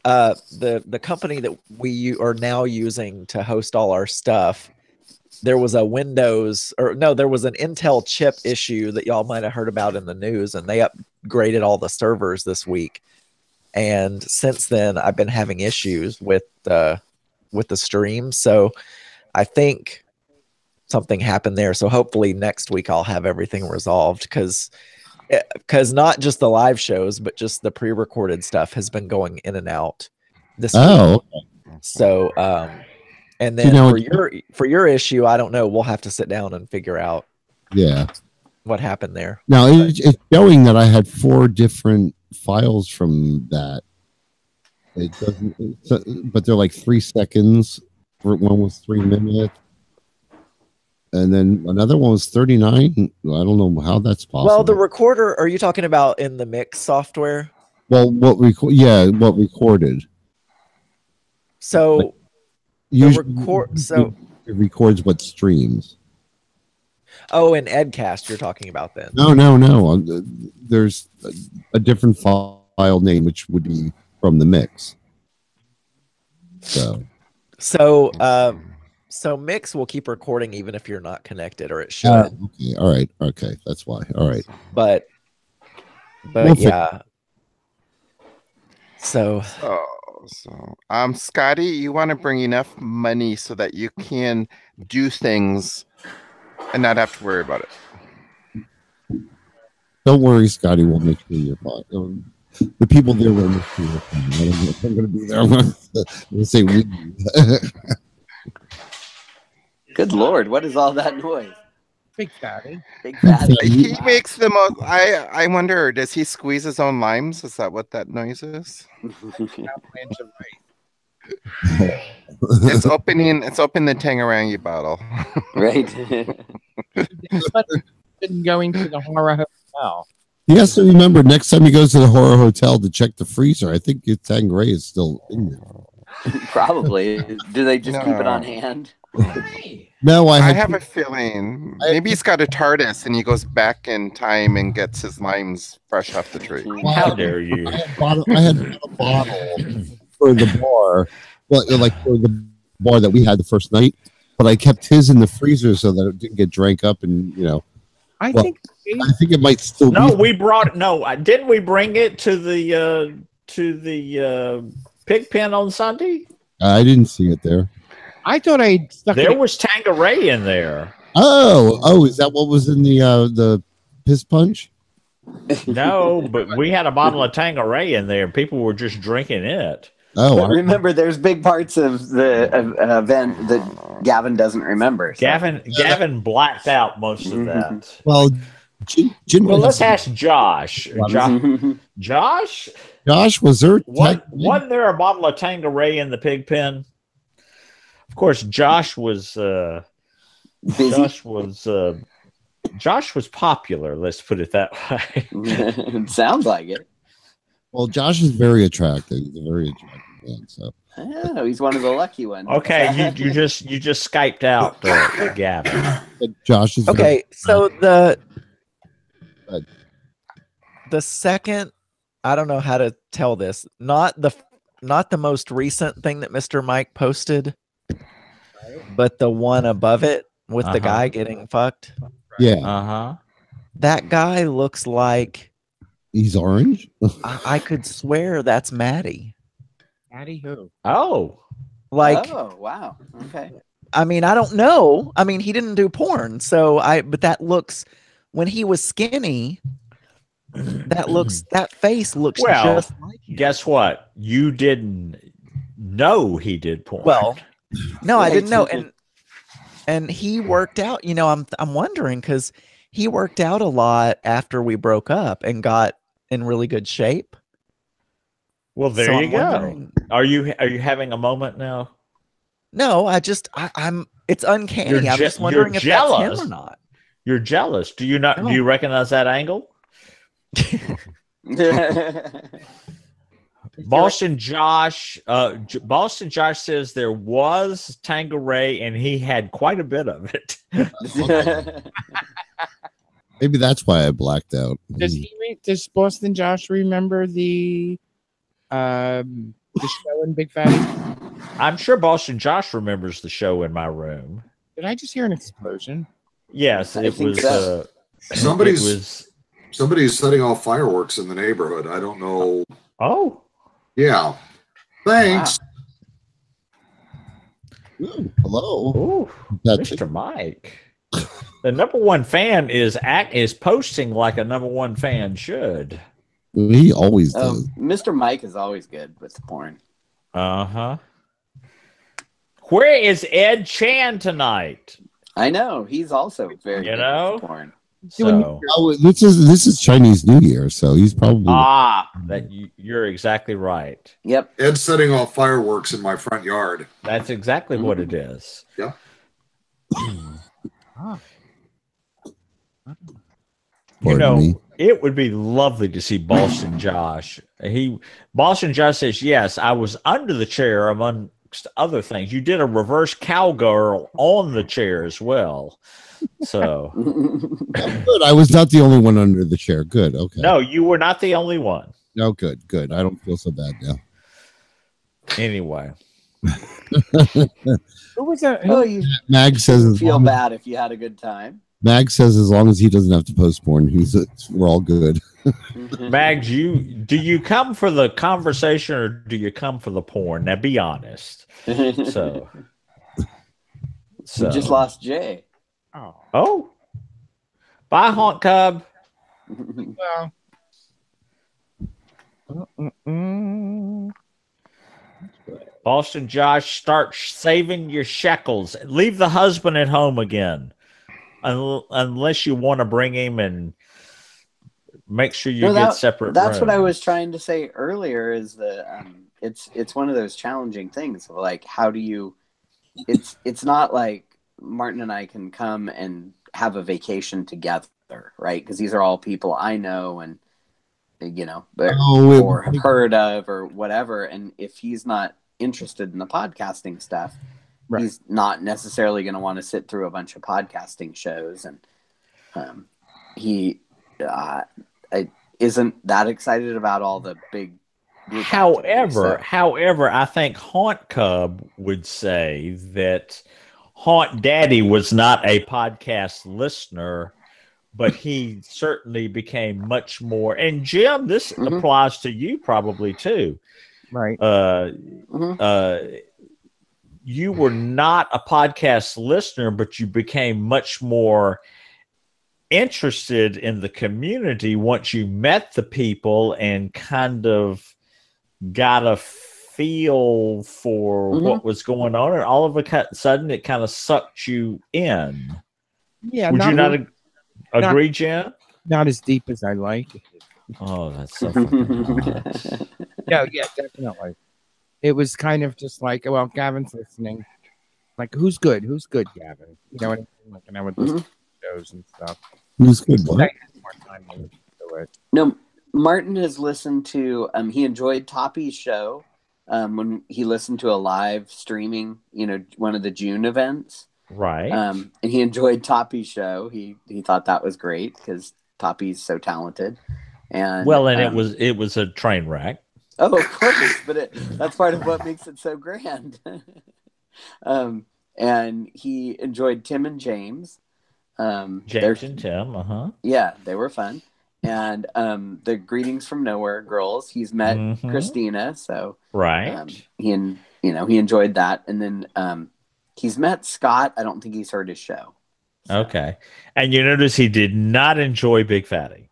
the company that we are now using to host all our stuff. there was a Windows, or no, there was an Intel chip issue that y'all might have heard about in the news, and they upgraded all the servers this week. And since then, I've been having issues with the stream. So I think something happened there. So hopefully next week I'll have everything resolved, because not just the live shows, but just the pre-recorded stuff has been going in and out this week. So and then for your issue, I don't know. We'll have to sit down and figure out what happened there. Now it's showing that I had 4 different files from that. It doesn't, but they're like 3 seconds. One was 3 minutes, and then another one was 39. I don't know how that's possible. Well, the recorder, are you talking about in the mix software? Well, what recorded. So it records what streams. Oh, in Edcast you're talking about then? No. There's a different file name which would be from the mix. So mix will keep recording even if you're not connected, or it should. Okay. All right. Okay. That's why. All right. But yeah. So Scotty, you want to bring enough money so that you can do things and not have to worry about it. Don't worry, Scotty. We'll make sure you're fine. The people there will make sure you're fine. I don't know if I'm going to be there. I'm going to say we. Good Lord, what is all that noise? Big Fatty. Big Fatty. He makes the most. I wonder, does he squeeze his own limes? Is that what that noise is? It's opening the Tangerangi bottle. Right. Going to the horror hotel. He has to remember next time he goes to the horror hotel to check the freezer. I think your Tangeray is still in there. Probably. Do they just keep it on hand? No, I have a feeling maybe he's got a TARDIS and he goes back in time and gets his limes fresh off the tree. How dare you? I had a bottle for the bar, like for the bar that we had the first night, but I kept his in the freezer so that it didn't get drank up, and I think it might still. No, we brought didn't we bring it to the pig pen on Sunday? I didn't see it there. I thought there was Tangeray in there. Oh, is that what was in the piss punch? No, but we had a bottle of Tangeray in there. People were just drinking it. Oh, but remember, there's big parts of the event that Gavin doesn't remember. So. Gavin blacked out most of that. Well, let's ask Josh. Josh, was there? Wasn't there a bottle of Tangeray in the pig pen? Of course, Josh was popular. Let's put it that way. It sounds like it. Well, Josh is very attractive. He's a very attractive man. So. Oh, he's one of the lucky ones. Okay, you just Skyped out Gavin. Josh is okay. So the second, I don't know how to tell this. Not the most recent thing that Mr. Mike posted, but the one above it with the guy getting fucked. Yeah. That guy looks like he's orange. I could swear that's Maddie. Maddie who? Oh. Oh, wow. Okay. I mean, I don't know. I mean, he didn't do porn, but that looks, when he was skinny, that face looks just like him. Guess what? You didn't know he did porn. Well, no, I didn't know. And he worked out, I'm wondering, because he worked out a lot after we broke up and got in really good shape. Well, there you go. Are you having a moment now? No, I'm it's uncanny. I'm just wondering if that's him or not. You're jealous. Do you not? Do you recognize that angle? Boston Josh says there was Tangeray and he had quite a bit of it. Maybe that's why I blacked out. Does Boston Josh remember the show in Big Fatty? I'm sure Boston Josh remembers the show in my room. Did I just hear an explosion? Yes, it was. So. Somebody's setting off fireworks in the neighborhood. I don't know. Oh, yeah. Thanks. Wow. Ooh, hello. Ooh, Mr. Mike. The number one fan is posting like a number one fan should. He always does. Mr. Mike is always good with porn. Uh-huh. Where is Ed Chan tonight? I know. He's also very good with porn. So, this is Chinese New Year, so he's probably you're exactly right. Yep. Ed's setting off fireworks in my front yard. That's exactly what it is. Yeah. You know, it would be lovely to see Boston Josh. Boston Josh says, yes, I was under the chair amongst other things. You did a reverse cowgirl on the chair as well. So good. I was not the only one under the chair. Good. Okay. No, you were not the only one. No, good. I don't feel so bad now. Anyway. Who was that? Mag says feel bad if you had a good time. Mag says as long as he doesn't have to post porn, we're all good. Mag, do you come for the conversation or do you come for the porn? Now be honest. So we just lost Jay. Oh. Bye, Honk Cub. Boston Josh, start saving your shekels. Leave the husband at home again. Unless you want to bring him and make sure you get separate. That's what I was trying to say earlier. Is that it's one of those challenging things. Like, how do you? It's not like Martin and I can come and have a vacation together, right? Because these are all people I know and or have heard of or whatever. And if he's not interested in the podcasting stuff. Right. He's not necessarily going to want to sit through a bunch of podcasting shows, and he isn't that excited about all the big. However, I think Haunt Cub would say that Haunt Daddy was not a podcast listener, but he certainly became much more. And Jim, this applies to you probably too, right? You were not a podcast listener, but you became much more interested in the community once you met the people and kind of got a feel for what was going on. And all of a sudden, it kind of sucked you in. Yeah. Would you not agree, Jen? Not as deep as I like. Oh, that's so fucking No, yeah, definitely. It was kind of just like, well, Gavin's listening. Like, who's good? Who's good, Gavin? You know what I mean? Like, and I would listen to shows and stuff. Who's good? What? No, Martin has listened to. He enjoyed Toppy's show when he listened to a live streaming. One of the June events. Right. And he enjoyed Toppy's show. He thought that was great because Toppy's so talented. And it was a train wreck. Oh, of course, but that's part of what makes it so grand. And he enjoyed Tim and James. James and Tim, Yeah, they were fun. And the Greetings from Nowhere girls. He's met Christina, so he enjoyed that. And then he's met Scott. I don't think he's heard his show. So. Okay, and you notice he did not enjoy Big Fatty.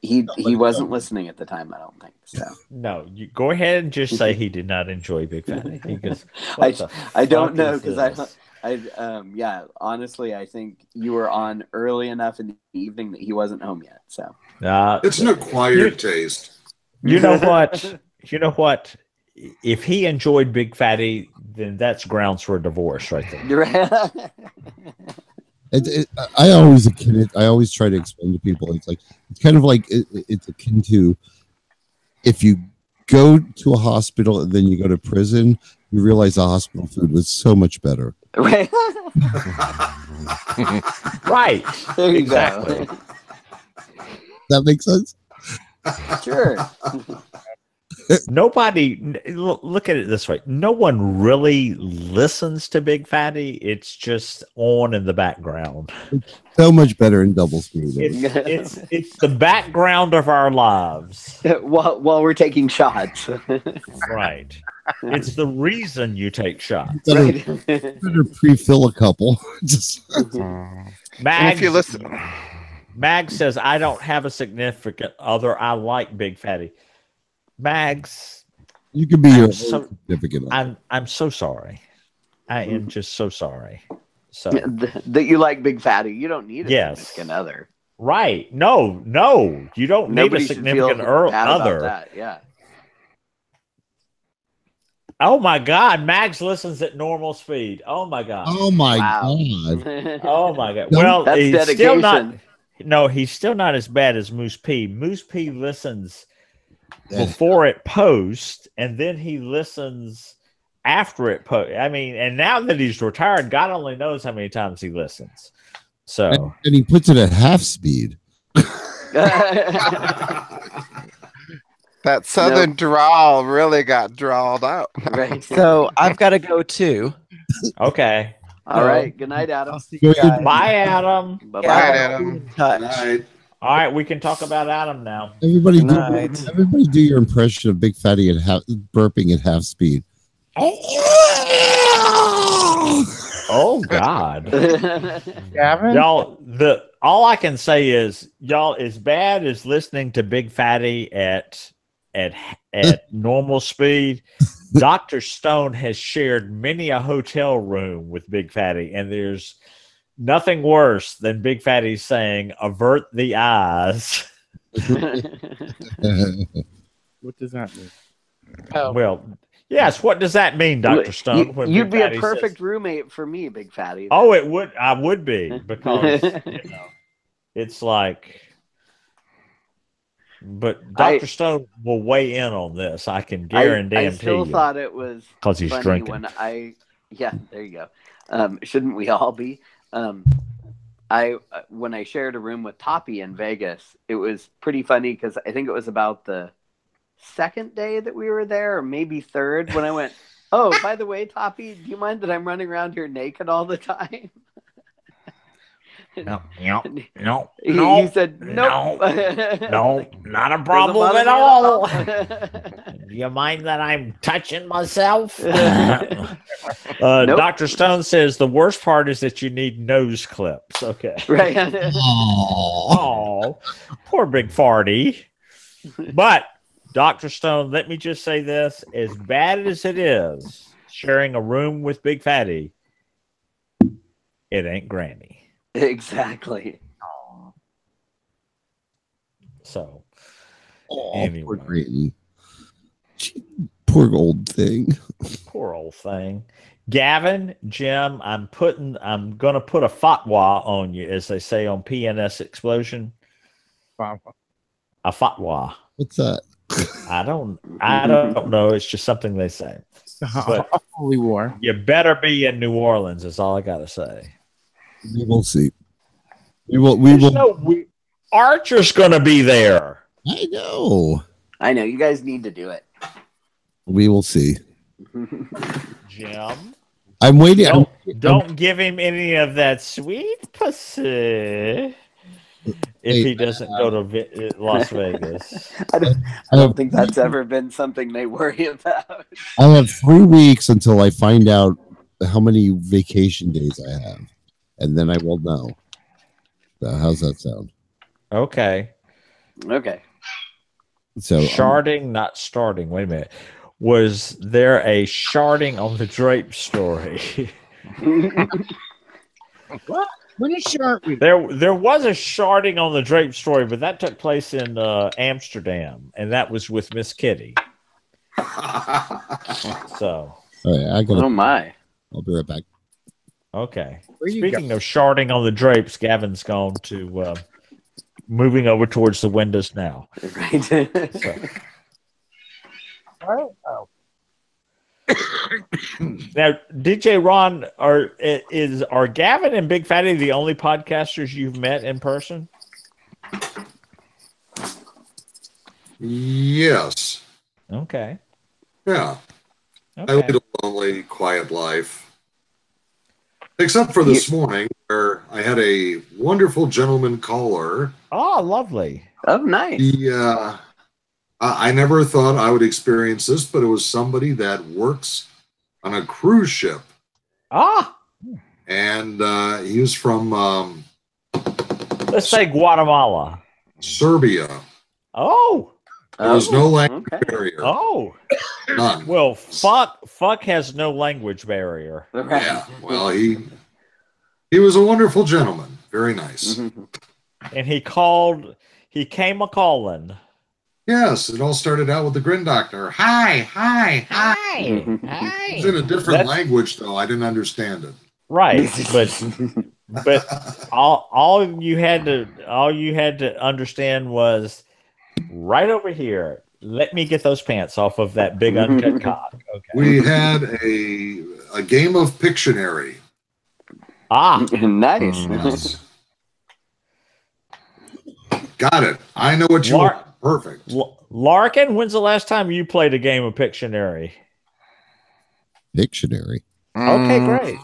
He wasn't listening at the time. I don't think so. No, you go ahead and just say he did not enjoy Big Fatty. Because I don't know because honestly, I think you were on early enough in the evening that he wasn't home yet. So it's an acquired taste. You know what? If he enjoyed Big Fatty, then that's grounds for a divorce, right there. I always try to explain to people. It's kind of like it's akin to if you go to a hospital and then you go to prison, you realize the hospital food was so much better. Right. Right. There you exactly. Go. That makes sense. Sure. Nobody, look at it this way. No one really listens to Big Fatty. It's just on in the background. So much better in double speed. It's the background of our lives. while we're taking shots. Right. It's the reason you take shots. Better pre-fill a couple. Just Mags, if you listen, Mag says, I don't have a significant other. I like Big Fatty. Mags, you could be your significant other. I'm so sorry. I am just so sorry. So that you like Big Fatty. You don't need a significant other. Right. No, you don't need a significant other. That. Yeah. Oh my God, Mags listens at normal speed. Oh my God. Oh my God. Oh my God. No, well, that's he's dedication. still not. No, he's still not as bad as Moose P. Moose P listens before it posts, and then he listens after it posts. I mean, and now that he's retired, God only knows how many times he listens. So, and he puts it at half speed. That southern drawl really got drawled out. Right. So I've got to go too. Okay. All right. Good night, Adam. Bye, Adam. Bye, Adam. Good night. All right, we can talk about Adam now. Everybody do your impression of Big Fatty at burping at half speed. Oh God. Gavin? Y'all, all I can say is y'all, as bad as listening to Big Fatty at normal speed, Dr. Stone has shared many a hotel room with Big Fatty, and there's nothing worse than Big Fatty saying, avert the eyes. What does that mean? Oh. Well, yes, what does that mean, Dr. Stone? when You'd Big be Fatty a perfect says, roommate for me, Big Fatty. Oh, it would. I would be, because it's like. But Dr. Stone will weigh in on this. I can guarantee I still you. thought it was because he's funny drinking. yeah, there you go. Shouldn't we all be? When I shared a room with Toppy in Vegas, it was pretty funny because I think it was about the second day that we were there, or maybe third, when I went, oh, by the way, Toppy, do you mind that I'm running around here naked all the time? No. He said, nope. No, not a problem at all. Do you mind that I'm touching myself? Nope. Dr. Stone says the worst part is that you need nose clips. Okay. Right. Oh, poor Big Farty. But Dr. Stone, let me just say this: as bad as it is sharing a room with Big Fatty, it ain't Granny. Exactly. So, anyway. Poor Granny. Poor old thing. Poor old thing. Gavin, Jim, I'm gonna put a fatwa on you, as they say on PNS Explosion. Fatwa. A fatwa. What's that? I don't know. It's just something they say. But Holy war. You better be in New Orleans, is all I gotta say. We will see. We will. Archer's gonna be there. I know. You guys need to do it. We will see. Jim, I'm waiting. Don't give him any of that sweet pussy if he doesn't go to Las Vegas. I don't think that's ever been something they worry about. I have 3 weeks until I find out how many vacation days I have, and then I will know. So how's that sound? Okay. So sharding, not starting. Wait a minute. Was there a sharding on the Drape story? What? When is sharding? There was a sharding on the Drape story, but that took place in Amsterdam, and that was with Miss Kitty. So. Oh my! I'll be right back. Okay. Speaking of sharding on the drapes, Gavin's gone to moving over towards the windows now. Right. So. Now, DJ Ron, are Gavin and Big Fatty the only podcasters you've met in person? Yes. Okay. Yeah. Okay. I lead a lonely, quiet life. Except for this morning, where I had a wonderful gentleman caller. Oh, lovely. Oh, nice. I never thought I would experience this, but it was somebody that works on a cruise ship. Ah. And he was from... let's say Guatemala. Serbia. Oh. There was no language barrier. Oh. None. Well, fuck has no language barrier. Yeah. Well, he was a wonderful gentleman. Very nice. And he came a calling. Yes, it all started out with the Grin Doctor. Hi, hi, hi. Hi. It was in a different language, though. I didn't understand it. Right, but all you had to understand was right over here. Let me get those pants off of that big uncut cock. Okay. We had a game of Pictionary. Nice. Got it. I know what you want. Perfect. Larkin, when's the last time you played a game of Pictionary? Dictionary. Okay, great.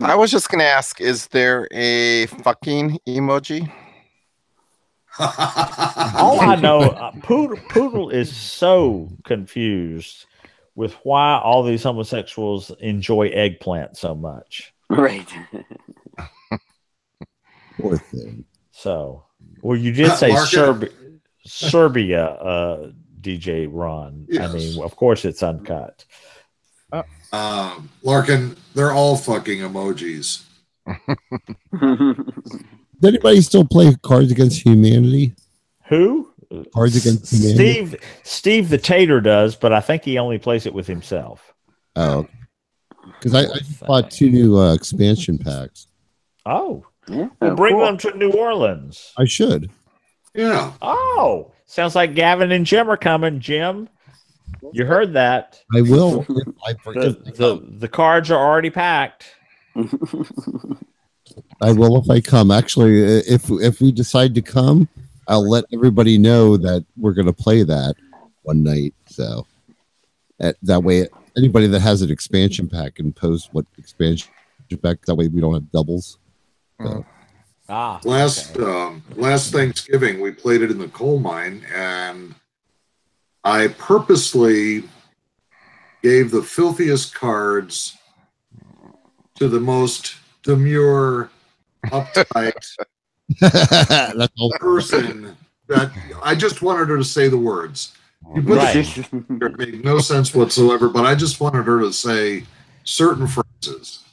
I was just going to ask, is there a fucking emoji? All I know, Poodle is so confused with why all these homosexuals enjoy eggplant so much. Right. Poor thing. So, well, you did say Serbia, DJ Ron. Yes. I mean, of course it's uncut. Larkin, they're all fucking emojis. Does anybody still play Cards Against Humanity? Who? Cards Against Humanity. Steve the Tater does, but I think he only plays it with himself. Oh, because I bought 2 new expansion packs. Oh, well, bring them to New Orleans. I should. Yeah. Oh, sounds like Gavin and Jim are coming. Jim, you heard that? I will. The cards are already packed. I will if I come. Actually, if we decide to come, I'll let everybody know that we're going to play that one night. So that way, anybody that has an expansion pack can post what expansion pack. That way, we don't have doubles. So. Last Thanksgiving, we played it in the coal mine, and I purposely gave the filthiest cards to the most demure, uptight person that I just wanted her to say the words. It made no sense whatsoever, but I just wanted her to say certain phrases.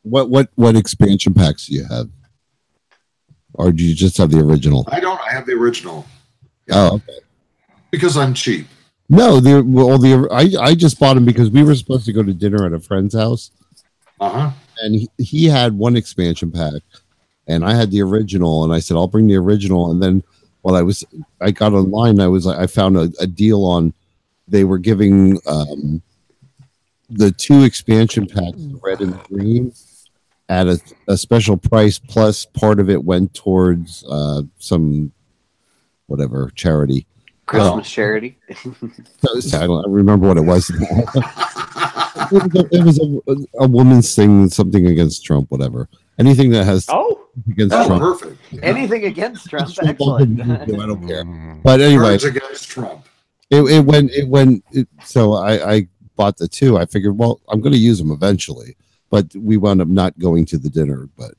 What expansion packs do you have? Or do you just have the original? I don't. I have the original. Oh, okay. Because I'm cheap. No, I just bought them because we were supposed to go to dinner at a friend's house. And he had one expansion pack, and I had the original. And I said, I'll bring the original. And then while I got online, I found a deal on. They were giving the 2 expansion packs, red and green, at a special price, plus part of it went towards some whatever charity. Christmas charity. I don't remember what it was. It was a woman's thing, something against Trump, whatever. Anything that has against Trump. Perfect. Anything against Trump, excellent. I don't care. But anyway, Cards against Trump. It went. So I bought the 2. I figured, well, I'm going to use them eventually. But we wound up not going to the dinner. But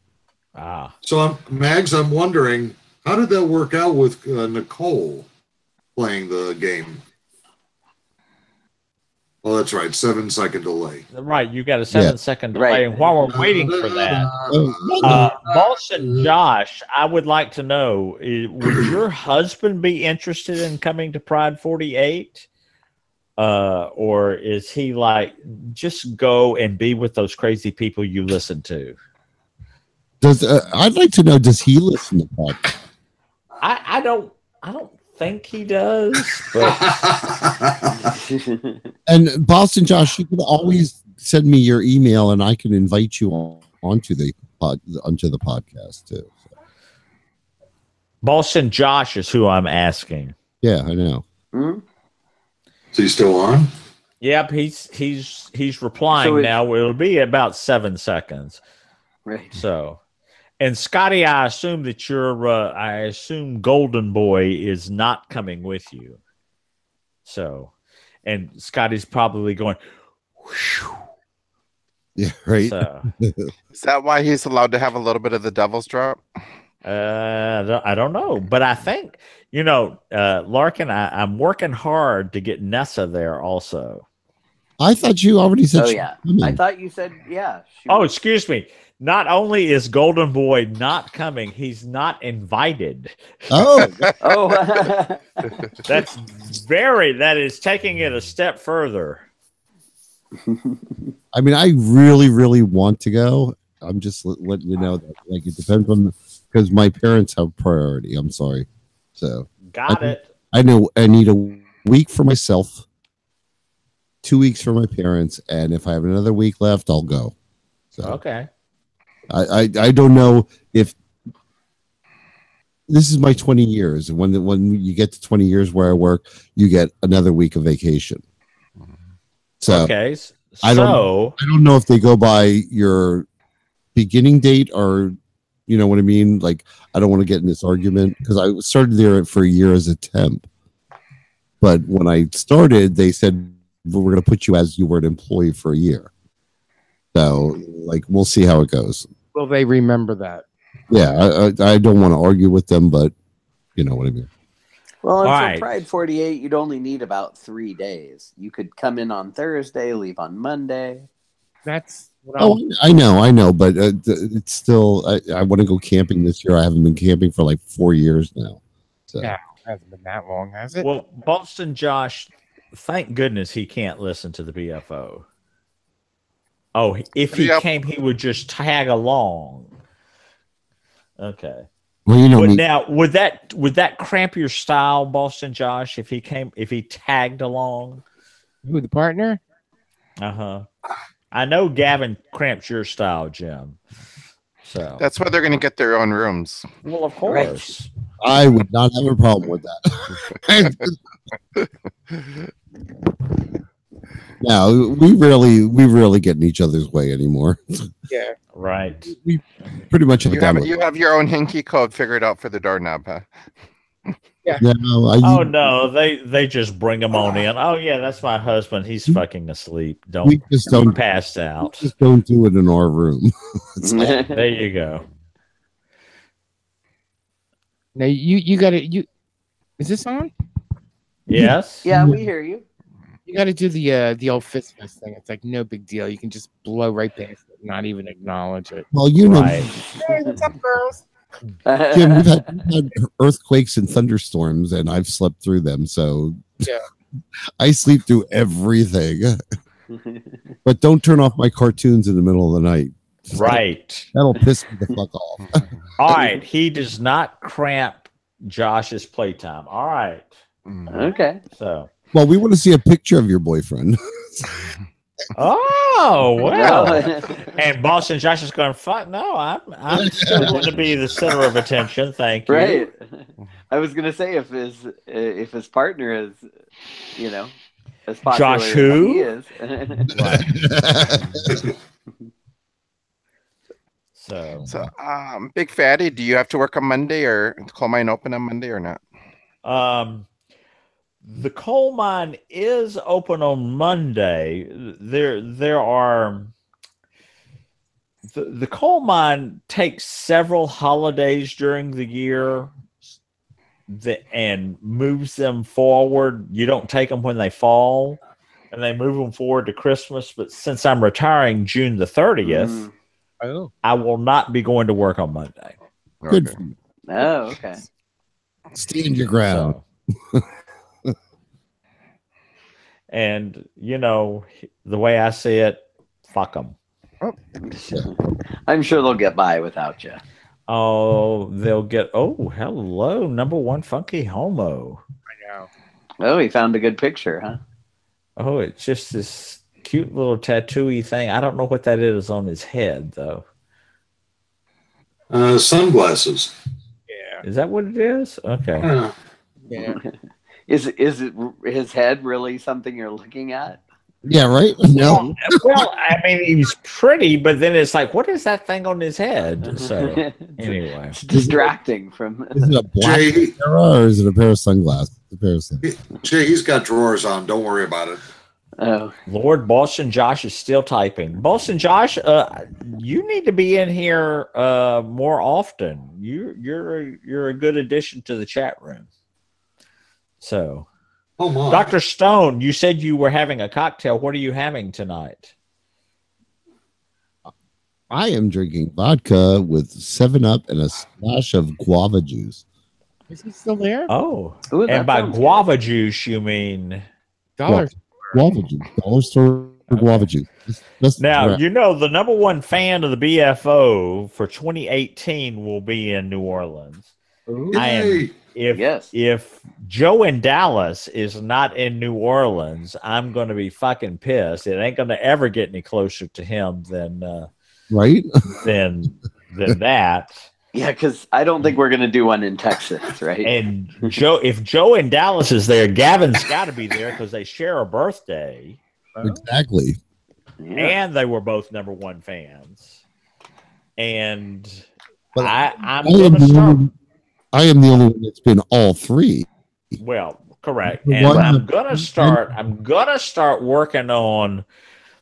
so, Mags, I'm wondering, how did that work out with Nicole playing the game? Well, that's right, 7-second delay. Right, you got a 7-second delay. And while we're waiting for that, Boston Josh, I would like to know: would your husband be interested in coming to Pride 48? Or is he like, just go and be with those crazy people you listen to? I'd like to know, does he listen to podcasts? I don't think he does. But and Boston Josh, you can always send me your email, and I can invite you onto the podcast too. So. Boston Josh is who I'm asking. Yeah, I know. So you still on? Yep, he's replying So now. It'll be about 7 seconds. Right. So, and Scotty, I assume that I assume Golden Boy is not coming with you. So, and Scotty's probably going, whew. Yeah, right. So, is that why he's allowed to have a little bit of the devil's drop? I don't know, but I think, Larkin, I'm working hard to get Nessa there also. I thought you already said. Oh yeah, I thought you said yeah. Oh, excuse me. Not only is Golden Boy not coming, he's not invited. Oh, oh, that is taking it a step further. I mean, I really, really want to go. I'm just letting you know that, like, it depends on, because my parents have priority. I'm sorry. So Got it. I know I need a week for myself, 2 weeks for my parents, and if I have another week left, I'll go. So okay. I don't know if this is my 20 years, and when you get to 20 years where I work, you get another week of vacation. So okay. I don't know if they go by your beginning date or, you know what I mean? Like, I don't want to get in this argument because I started there for a year as a temp. But when I started, they said, well, we're going to put you as you were an employee for a year. So, like, we'll see how it goes. Will they remember that? Yeah, I don't want to argue with them, but you know what I mean. well, and All for right. Pride 48, you'd only need about 3 days. You could come in on Thursday, leave on Monday. That's what Oh, I know, but it's still. I want to go camping this year. I haven't been camping for like 4 years now. So Yeah, it hasn't been that long, has it? Well, Boston Josh, thank goodness he can't listen to the BFO. Oh, if he came, he would just tag along. Okay. well, you know me. Now, would that cramp your style, Boston Josh, if he tagged along? Who, the partner? Uh-huh. I know Gavin cramps your style, Jim. So That's why they're going to get their own rooms. well, of course. I would not have a problem with that. Now we rarely get in each other's way anymore. Yeah. Right. We pretty much have You have your own hinky code figured out for the doorknob, huh? Yeah, no, Oh no, they just bring him on in. Oh yeah, that's my husband. He's fucking asleep. we just don't Passed out. just don't do it in our room. There you go. Now you got to Is this on? Yes. Yeah, we hear you. You got to do the old fist thing. It's like no big deal. You can just blow right past it, not even acknowledge it. Well, you know, Right. Hey, what's up, girls? Jim, we've had earthquakes and thunderstorms, and I've slept through them. So Yeah. I sleep through everything. But don't turn off my cartoons in the middle of the night. Right. That'll piss me the fuck off. All right. He does not cramp Josh's playtime. All right. Okay. So. Well, we want to see a picture of your boyfriend. Oh well. No. And Boston Josh is going, fuck no, I'm still going to be the center of attention. Thank you. Right. I was gonna say if his partner is, as popular Josh as who? he is. So Big Fatty, do you have to work on Monday or coal mine open on Monday or not? the coal mine is open on Monday. There are the coal mine takes several holidays during the year and moves them forward. You don't take them when they fall, and they move them forward to Christmas. But since I'm retiring June the 30th, I will not be going to work on Monday. Good. Okay. Oh, okay. Stand your ground. So, and the way I see it, fuck them. I'm sure they'll get by without you. Oh, they'll get. Oh, hello, number one funky homo. I know. Oh, he found a good picture, huh? Oh, it's just this cute little tattooy thing. I don't know what that is on his head, though. Sunglasses. Yeah. Is that what it is? Okay. Yeah. Yeah. Is his head really something you're looking at? Yeah, right. No. Well, I mean, he's pretty, but then it's like, what is that thing on his head? So anyway, it's distracting from. Is it a black camera or is it a pair of sunglasses? A pair of sunglasses. Jay, he's got drawers on. Don't worry about it. Oh, Lord, Boston Josh is still typing. Boston Josh, you need to be in here more often. You're a good addition to the chat room. So, oh my. Dr. Stone, you said you were having a cocktail. What are you having tonight? I am drinking vodka with 7-Up and a splash of guava juice. Is he still there? Oh, Ooh, and by guava juice, you mean $1. Guava juice. Dollar store guava juice. Now, you know, the number one fan of the BFO for 2018 will be in New Orleans. Ooh. I am. If Joe in Dallas is not in New Orleans, I'm going to be fucking pissed. It ain't going to ever get any closer to him than right than that. Yeah, because I don't think we're going to do one in Texas, right? And if Joe in Dallas is there, Gavin's got to be there because they share a birthday. Exactly. Yeah. And they were both number one fans. And But I'm going to start. I am the only one that's been all three. Well, correct. And I'm gonna start working on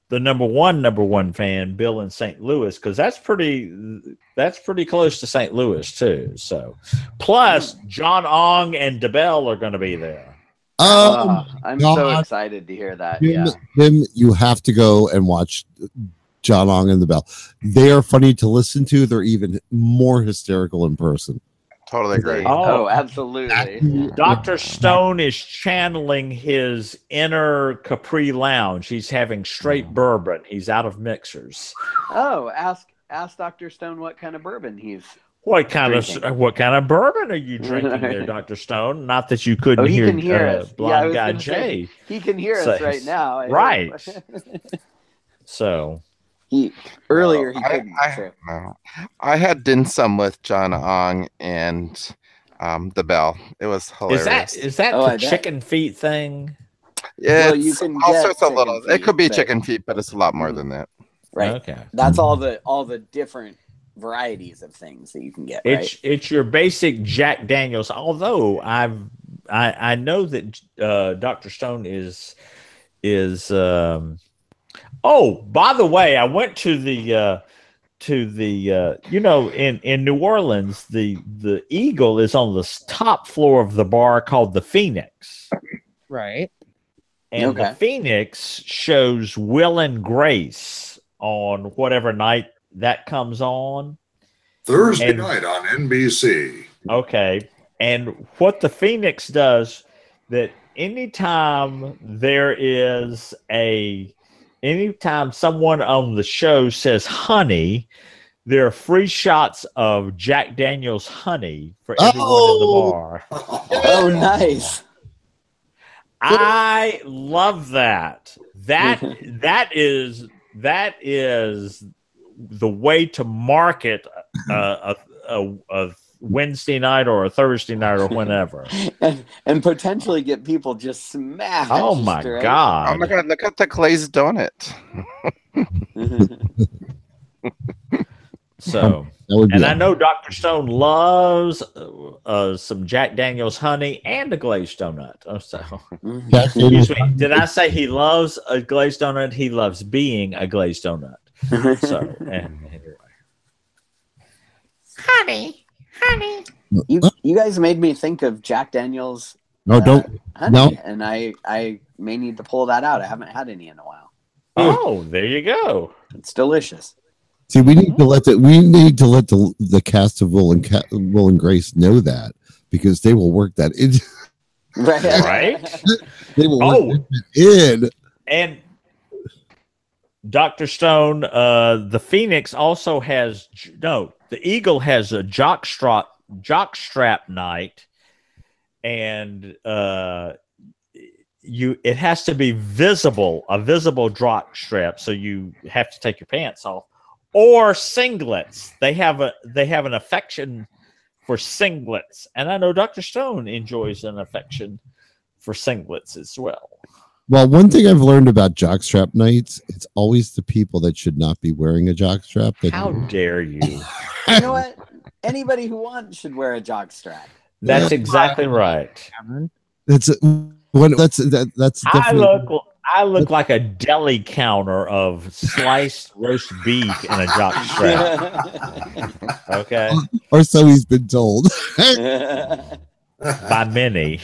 the number one fan, Bill in St. Louis, because that's pretty close to St. Louis too. So plus John Ong and DeBell are gonna be there. I'm so excited to hear that. Tim, you have to go and watch John Ong and the Bell. They are funny to listen to. They're even more hysterical in person. Totally agree. Oh, absolutely. Dr. Stone is channeling his inner Capri Lounge. He's having straight bourbon. He's out of mixers. Oh, ask Dr. Stone what kind of bourbon he's What kind of bourbon are you drinking there, Dr. Stone? Not that you couldn't hear Blind Guy Jay. He can hear us right now. Right. So earlier he couldn't. I had dim sum with John Ong and the Bell. It was hilarious. Is that the chicken feet thing? Yeah, you can all get sorts of little. feet, It could be but- chicken feet, but it's a lot more than that. Right. Okay. That's all the different varieties of things that you can get. Right. It's your basic Jack Daniels. Although I know that Dr. Stone is. Oh, by the way, I went to the in New Orleans, the Eagle is on the top floor of the bar called the Phoenix. Right. And the Phoenix shows Will and Grace on whatever night that comes on. Thursday night on NBC. Okay. And what the Phoenix does, that anytime someone on the show says honey, there are free shots of Jack Daniels honey for everyone in the bar. Oh, nice. I love that. That is the way to market a Wednesday night or a Thursday night or whenever, and potentially get people just smashed. Oh my right? god! Oh my god! Look at the glazed donut. So, and I know Dr. Stone loves some Jack Daniels honey and a glazed donut. Oh, so, excuse me. Did I say he loves a glazed donut? He loves being a glazed donut. So, anyway. Honey. You guys made me think of Jack Daniels. No, don't. Honey, No. And I may need to pull that out. I haven't had any in a while. Oh, there you go. It's delicious. See, we need to let the cast of Will and Grace know that, because they will work that in. Right? They will work it in. And Dr. Stone, the Phoenix also has the Eagle has a jockstrap night, and it has to be a visible jockstrap, so you have to take your pants off, or singlets. They have an affection for singlets, and I know Dr. Stone enjoys an affection for singlets as well. Well, one thing I've learned about jockstrap nights, it's always the people that should not be wearing a jockstrap. How dare you? You know what? Anybody who wants should wear a jockstrap. That's exactly right. That's definitely. I look like a deli counter of sliced roast beef in a jockstrap. Okay. Or so he's been told. By many.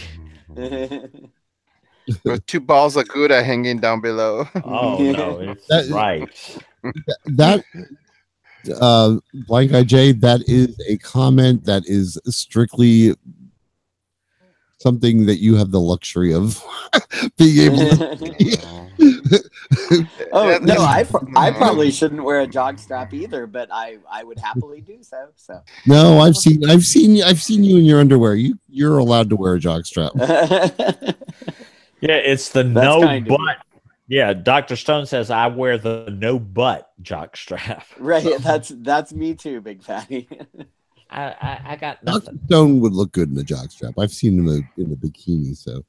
With 2 balls of Gouda hanging down below. Oh no, it's right. That Blank Eye J, that is a comment that is strictly something that you have the luxury of being able to. Oh no, I probably shouldn't wear a jockstrap either, but I would happily do so. So no, I've seen you in your underwear. You're allowed to wear a jockstrap. Yeah, it's the no butt. Yeah, Dr. Stone says I wear the no butt jockstrap. Right, that's me too, Big Fatty. I got nothing. Dr. Stone would look good in a jockstrap. I've seen him in a bikini. So,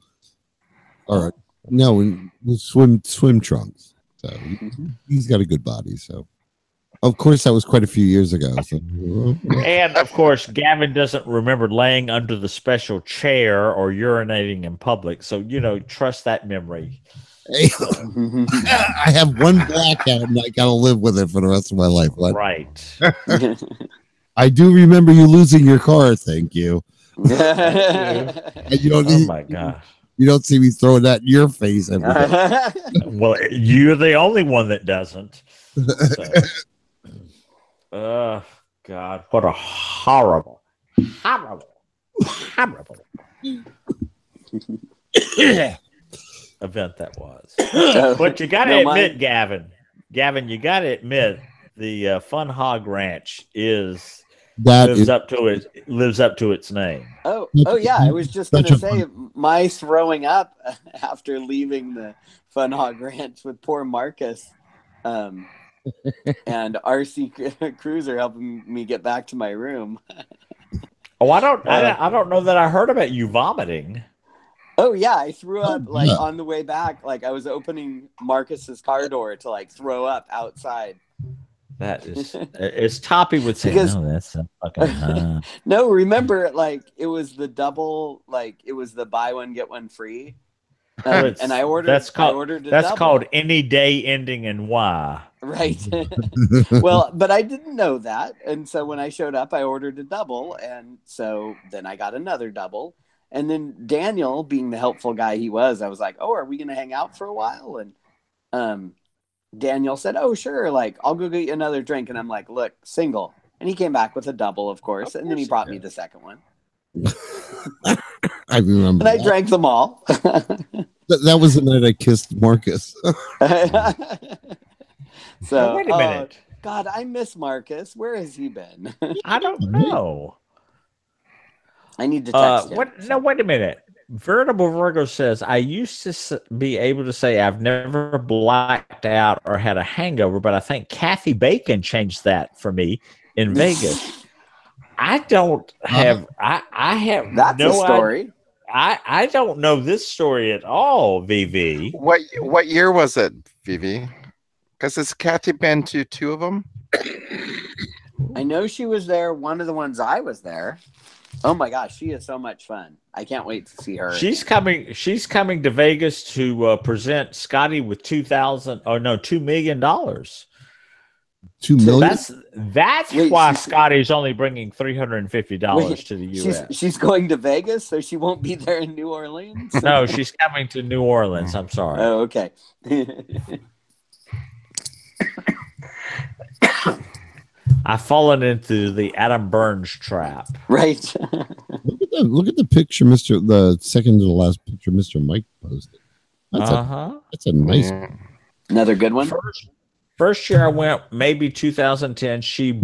all right, no, in swim trunks. So he's got a good body. So, of course, that was quite a few years ago. So. And of course, Gavin doesn't remember laying under the special chair or urinating in public. So trust that memory. I have one blackout, and I gotta live with it for the rest of my life. Right. I do remember you losing your car. Thank you. And you don't oh my gosh. You don't see me throwing that in your face every day. Well, you're the only one that doesn't. So. God, what a horrible event that was. But you got to admit, Gavin, you got to admit the Fun Hog Ranch lives up to its name. Oh yeah, I was just going to say my throwing up after leaving the Fun Hog Ranch with poor Marcus. And RC Cruiser helping me get back to my room. Oh, I don't know that I heard about you vomiting. Oh yeah, I threw up on the way back. Like I was opening Marcus's car door to throw up outside. That is, as Toppy would say, no, that's a fucking. No, remember, it was the double, it was the buy one get one free. And I ordered. That's called any day ending in Y. Right. Well, but I didn't know that, and so when I showed up, I ordered a double, and so then I got another double, and then Daniel, being the helpful guy he was, I was like, "Oh, are we going to hang out for a while?" And Daniel said, "Oh, sure. I'll go get you another drink," and I'm like, "Look, single," and he came back with a double, of course, and then he brought me the second one. I remember. And I drank them all. That was the night I kissed Marcus. So wait a minute. God, I miss Marcus. Where has he been? I don't know. I need to text him. No, wait a minute. Veritable Virgo says, I used to be able to say I've never blacked out or had a hangover, but I think Kathy Bacon changed that for me in Vegas. I don't have. I have. That's no a story. I don't know this story at all, VV. What year was it, VV? Because has Kathy been to 2 of them? I know she was there. One of the ones I was there. Oh my gosh, she is so much fun. I can't wait to see her. She's coming to Vegas to present Scotty with $2 million. $2 million. That's why Scotty's only bringing $350 to the U.S. She's going to Vegas, so she won't be there in New Orleans. No, she's coming to New Orleans. I'm sorry. Oh, okay. I've fallen into the Adam Burns trap. Right. Look at the picture, the second to the last picture Mr. Mike posted. That's a nice one. Another good one. First year I went, maybe 2010. She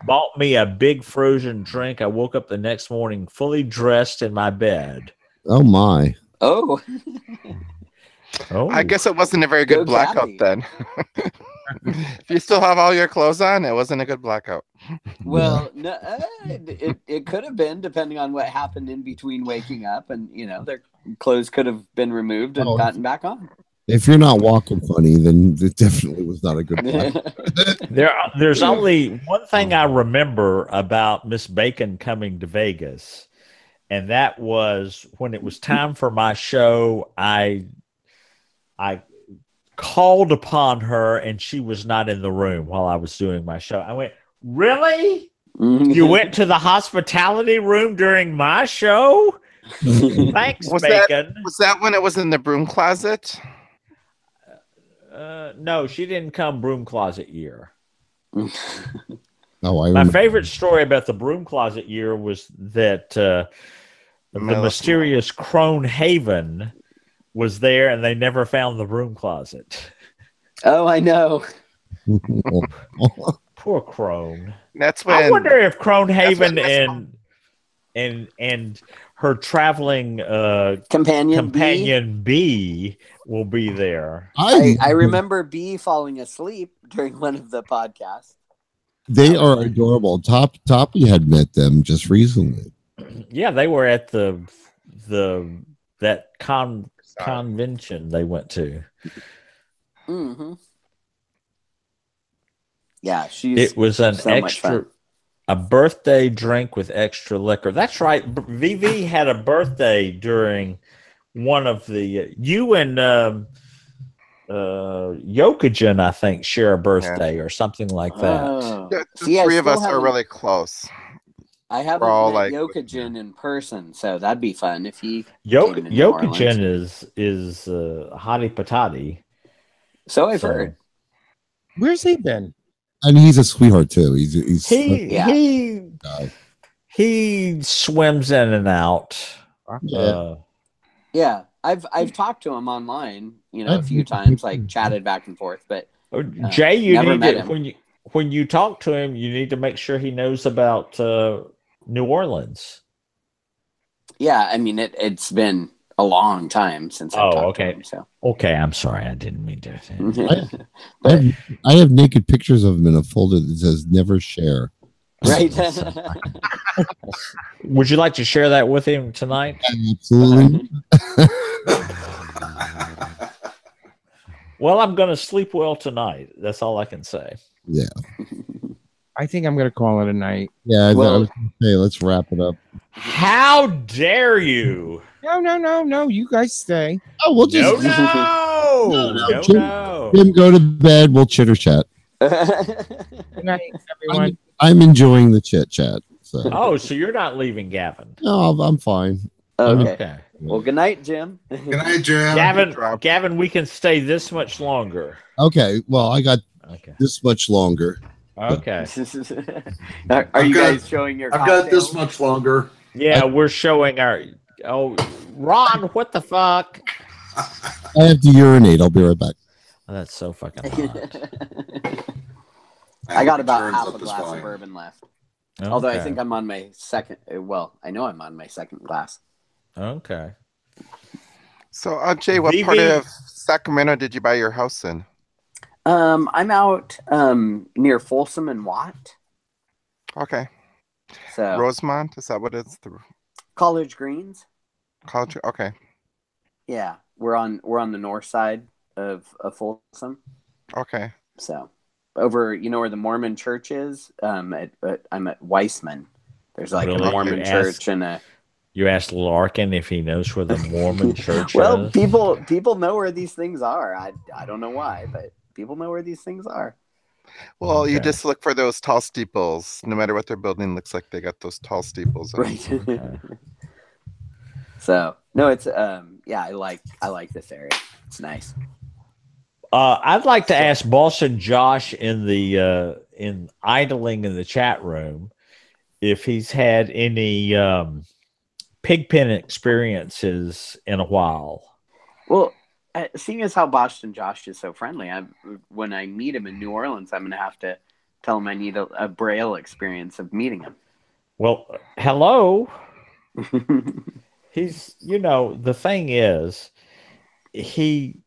bought me a big frozen drink. I woke up the next morning fully dressed in my bed. Oh my. Oh. I guess it wasn't a very good blackout then. If you still have all your clothes on, it wasn't a good blackout. Well, no, it could have been, depending on what happened in between waking up, and their clothes could have been removed and gotten back on. If you're not walking funny, then it definitely was not a good blackout. There's only one thing I remember about Miss Bacon coming to Vegas, and that was when it was time for my show. I called upon her, and she was not in the room while I was doing my show. I went, "Really? You went to the hospitality room during my show? Thanks, Bacon." Was that when it was in the broom closet? No, she didn't come broom closet year. My favorite story about the broom closet year was that the mysterious Crone Haven was there, and they never found the broom closet. Oh, I know. Poor Crone. That's when I wonder if Crone Haven and her traveling companion B will be there. I remember B falling asleep during one of the podcasts. They are adorable. Toppy had met them just recently. Yeah, they were at that convention they went to. Mm-hmm. Yeah, it was an extra a birthday drink with extra liquor. That's right. VV had a birthday during one of the you and Yokogen, I think, share a birthday or something like that. The three of us are really close. I haven't met Yokogen in person, so that'd be fun if he Yokogen is hottie patati. So I've heard. Where's he been? And he's a sweetheart too. He swims in and out. Yeah. I've talked to him online, a few times, like chatted back and forth. But Jay, you need to when you talk to him, you need to make sure he knows about New Orleans. Yeah, I mean it's been a long time since I've talked to him. So okay, I'm sorry, I didn't mean to. I have naked pictures of him in a folder that says "Never share." Right. Would you like to share that with him tonight? Absolutely. Well, I'm going to sleep well tonight. That's all I can say. Yeah. I think I'm going to call it a night. Yeah. Let's wrap it up. How dare you? No. You guys stay. Oh, we'll just no. Jim, go to bed. We'll chitter chat. Good night, everyone. I'm enjoying the chit chat. So. So you're not leaving, Gavin? No, I'm fine. Okay. Well, good night, Jim. Good night, Jim. Gavin, we can stay this much longer. Okay. Well, I got this much longer. Okay. Are you guys showing your? I've got this much longer. Yeah, we're showing our. Oh, Ron, what the fuck? I have to urinate. I'll be right back. Oh, that's so fucking hot. I got about half a glass of bourbon left. Okay. Although I think I'm on my second. Well, I know I'm on my second glass. Okay. So, Jay, what part of Sacramento did you buy your house in? I'm out near Folsom and Watt. Okay. So Rosemont, is that what it's? College Greens. College. Okay. Yeah, we're on the north side of Folsom. Okay. So over, where the Mormon church is. I'm at Weissman. There's like a Mormon church and a. You asked Larkin if he knows where the Mormon church well, is. people know where these things are. I don't know why, but people know where these things are. Well, you just look for those tall steeples. No matter what their building looks like, they got those tall steeples. Right. Okay. So no, it's I like this area. It's nice. I'd like to ask Boston Josh in idling in the chat room if he's had any pigpen experiences in a while. Well, seeing as how Boston Josh is so friendly, when I meet him in New Orleans, I'm going to have to tell him I need a Braille experience of meeting him. Well, hello. He's, the thing is, he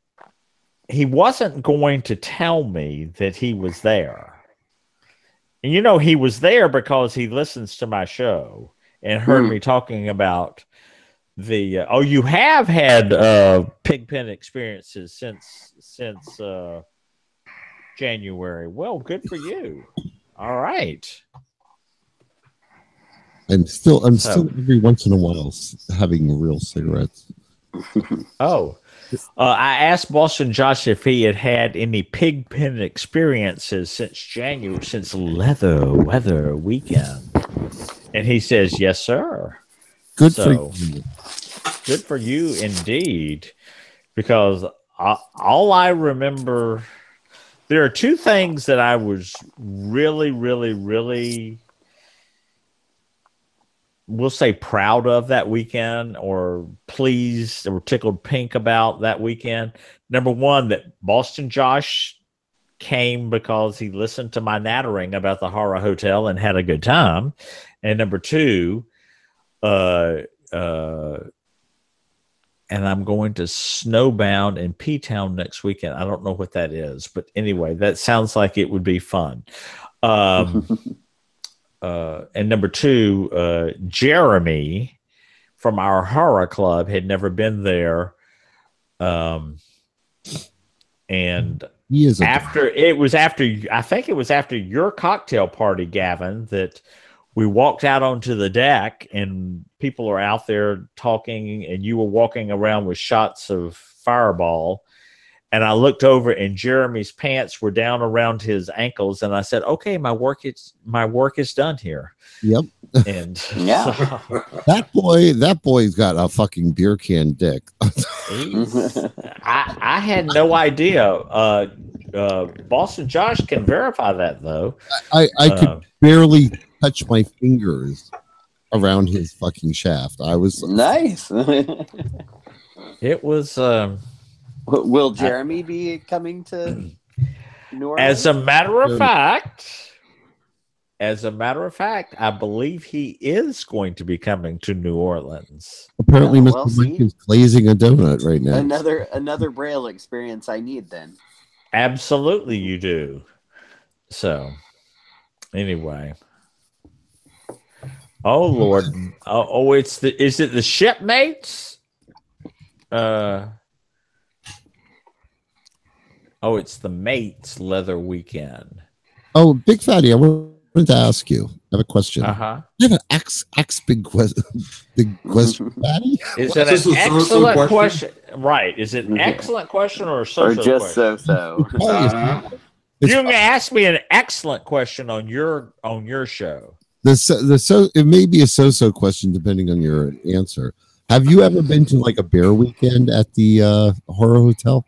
he wasn't going to tell me that he was there. And you know, he was there because he listens to my show and heard me talking about the you have had pigpen experiences since January. Well, good for you. All right. I'm still every once in a while having real cigarettes. I asked Boston Josh if he had had any pigpen experiences since January, since leather weather weekend, and he says yes, sir. Good for you. Good for you indeed, because all I remember, there are two things that I was really, really, really, we'll say proud of that weekend, or pleased or tickled pink about that weekend. Number one, that Boston Josh came because he listened to my nattering about the horror hotel and had a good time. And number two, and I'm going to Snowbound in P-Town next weekend. I don't know what that is, but anyway, that sounds like it would be fun. And number two, Jeremy from our horror club had never been there. And I think it was after your cocktail party, Gavin, that we walked out onto the deck and people are out there talking, and you were walking around with shots of Fireball. And I looked over and Jeremy's pants were down around his ankles. And I said, okay, my work is done here. Yep. And yeah, so, that boy's got a fucking beer can dick. I had no idea. Boston Josh can verify that though. I could barely touch my fingers around his fucking shaft. I was nice. It was, will Jeremy be coming to New Orleans? As a matter of fact, I believe he is going to be coming to New Orleans. Apparently, Mr. Mike is glazing a donut right now. Another Braille experience I need then. Absolutely, you do. So, anyway. Oh Lord! Is it the shipmates? It's the Mates Leather Weekend. Oh, Big Fatty, I wanted to ask you. I have a question. Uh-huh. I have an big question, Fatty. Is it an excellent question? Right. Is it an excellent question or a so-so or just question? so-so? You can ask me an excellent question on your show. It may be a so-so question depending on your answer. Have you ever been to like a bear weekend at the horror hotel?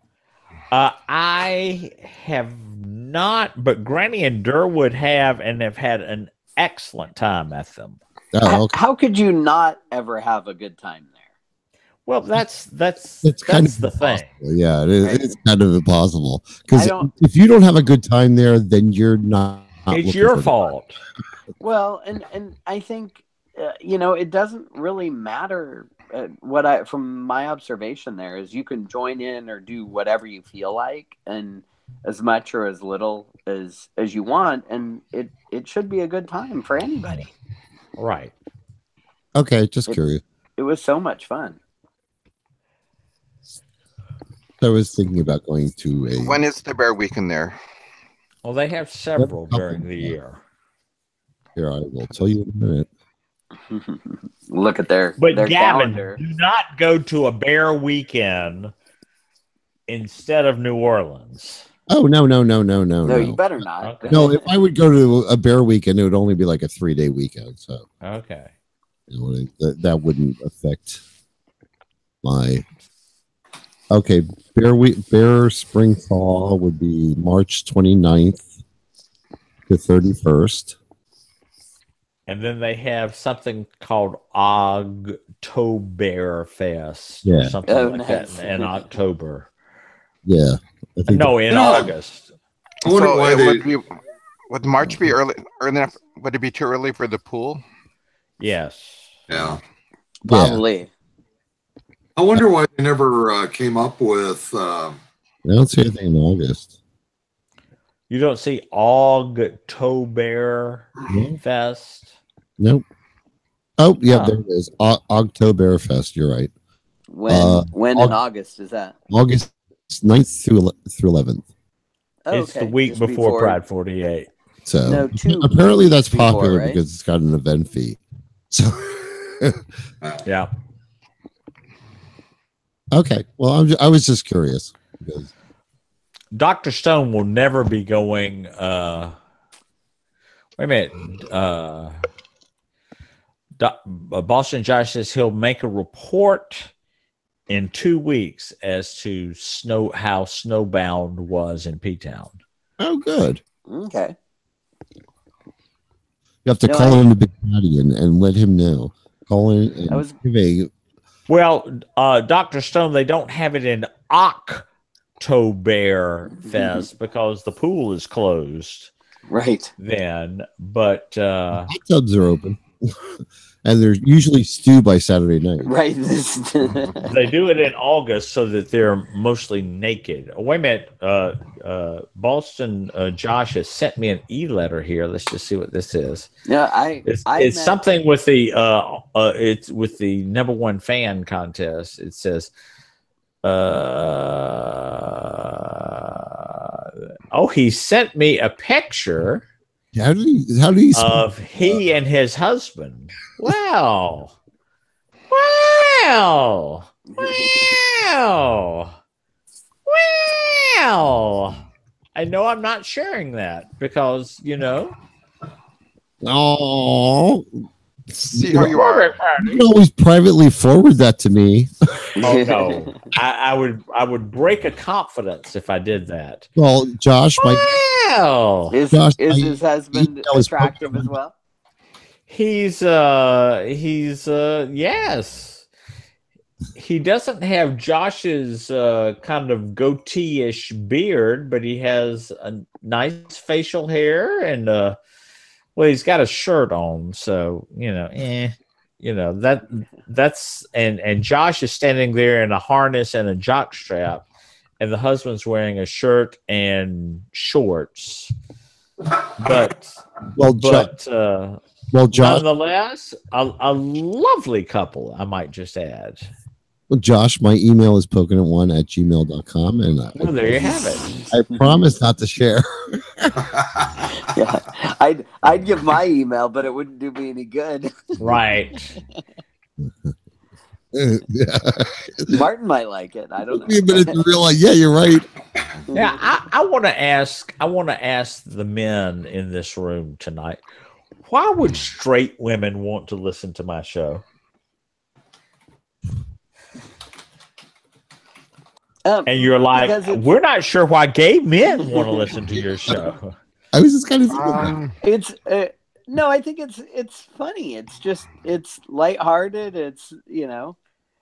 I have not, but Granny and Durwood have, and have had an excellent time at them. Oh, okay. How could you not ever have a good time there? Well, that's kind of the thing. Yeah, it's kind of impossible because if you don't have a good time there, then you're not. It's your fault. Well, and I think it doesn't really matter. From my observation there is you can join in or do whatever you feel like, and as much or as little as you want, and it should be a good time for anybody. Right. Okay, just curious. It was so much fun. I was thinking about going to a. When is the bear weekend there? Well, they have several during the year. Here, I will tell you in a minute. Look at their Gavin, calendar. Do not go to a bear weekend instead of New Orleans. Oh no! No, you better not. Okay. No, if I would go to a bear weekend, it would only be like a 3-day weekend. So okay, that wouldn't affect my. Okay, bear spring thaw would be March 29th to 31st. And then they have something called Ogtoberfest, or something like that in October. Yeah, in August. I wonder why would March be early enough? Would it be too early for the pool? Yes. Yeah. Probably. I wonder why they never came up with I don't see anything in August. You don't see Ogtober Fest? Nope. Oh, yeah, there it is. Oktoberfest. You're right. When in August is that? August 9th through 11th. Oh, it's the week before Pride 48. So No, apparently that's popular right? because it's got an event fee. So yeah. Okay. Well, I was just curious because Dr. Stone will never be going. Wait a minute. Boston Josh says he'll make a report in 2 weeks as to how snowbound was in P-Town. Oh, good. Okay. You have to call in to Big Daddy and let him know. Call in and give a. Well, Dr. Stone, they don't have it in Oktoberfest because the pool is closed. Right. Then, but hot tubs are open. And they're usually stew by Saturday night. Right. They do it in August so that they're mostly naked. Oh, wait a minute. Boston Josh has sent me an e-letter here. Let's just see what this is. Yeah, it's something with the it's with the #1 fan contest. It says he sent me a picture. How do you of he and his husband? Wow. Wow. Wow. Wow. I know I'm not sharing that because, Oh. See how you are. You can always privately forward that to me. Oh no. I would break a confidence if I did that. Well, Josh, is his husband attractive as well? He's yes. He doesn't have Josh's kind of goatee-ish beard, but he has a nice facial hair and he's got a shirt on, so that's and Josh is standing there in a harness and a jock strap, and the husband's wearing a shirt and shorts. But Josh, nonetheless, a lovely couple, I might just add. Well, Josh, my email is pokinit1@gmail.com, and there you have it. I promise not to share. Yeah, I'd give my email, but it wouldn't do me any good. Right. Martin might like it. I don't know. But it's real. Yeah, you're right. Yeah, I want to ask the men in this room tonight. Why would straight women want to listen to my show? And you're like, we're not sure why gay men want to listen to your show. I was just kind of thinking it's no, I think it's funny. It's lighthearted. It's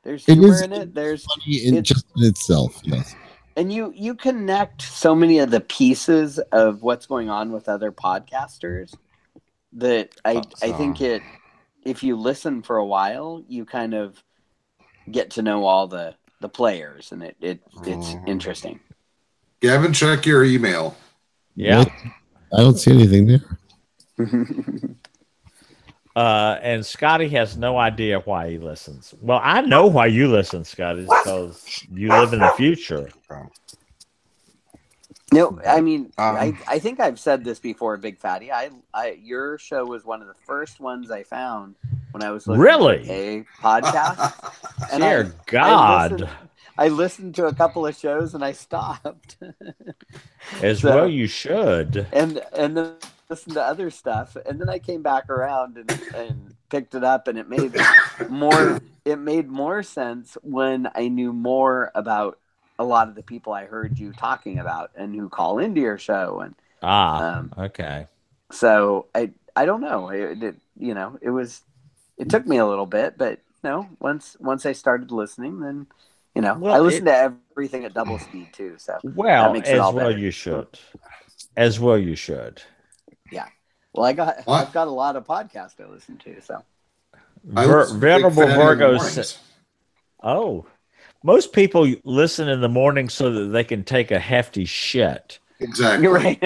there's humor in it. There's funny just in itself. Yes. And you connect so many of the pieces of what's going on with other podcasters that I think if you listen for a while, you kind of get to know all the players, and it's interesting. Gavin, check your email. Yeah. I don't see anything there. And Scotty has no idea why he listens. Well, I know why you listen, Scotty, because you live in the future. No, I mean, I think I've said this before, Big Fatty. Your show was one of the first ones I found when I was looking really for a podcast. And dear God. I listened to a couple of shows and I stopped. Well, you should. And then listened to other stuff, and then I came back around and picked it up, and it made more sense when I knew more about a lot of the people I heard you talking about and who call into your show. And okay. So I don't know. It took me a little bit, but once I started listening, then I listened to everything at double speed too. So that makes it all better. You should. As well, you should. Yeah. Well, I've got a lot of podcasts I listen to. So Venerable Virgo says, most people listen in the morning so that they can take a hefty shit. Exactly. You're right.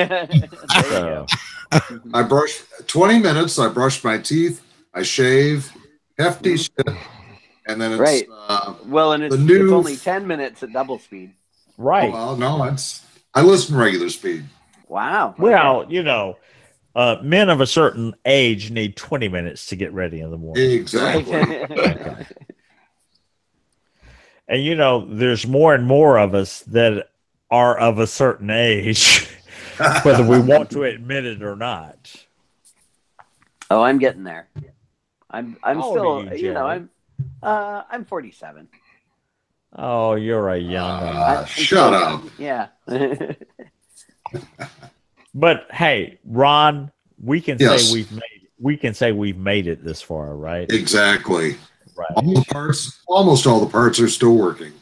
So, I brush 20 minutes. I brush my teeth. I shave. Hefty shit. And then it's right. Well, and it's only 10 minutes at double speed. Right. Oh, well, no, I listen regular speed. Wow. Okay. Well, you know, men of a certain age need 20 minutes to get ready in the morning. Exactly. Okay. And, you know, there's more and more of us that are of a certain age, whether we want to admit it or not. Oh, I'm getting there. I'm How old still, are you, I'm 47. Oh, you're a young shut up. Yeah. But hey, Ron, we can Yes. say we've made it this far, right? Exactly. Right. Almost all the parts are still working.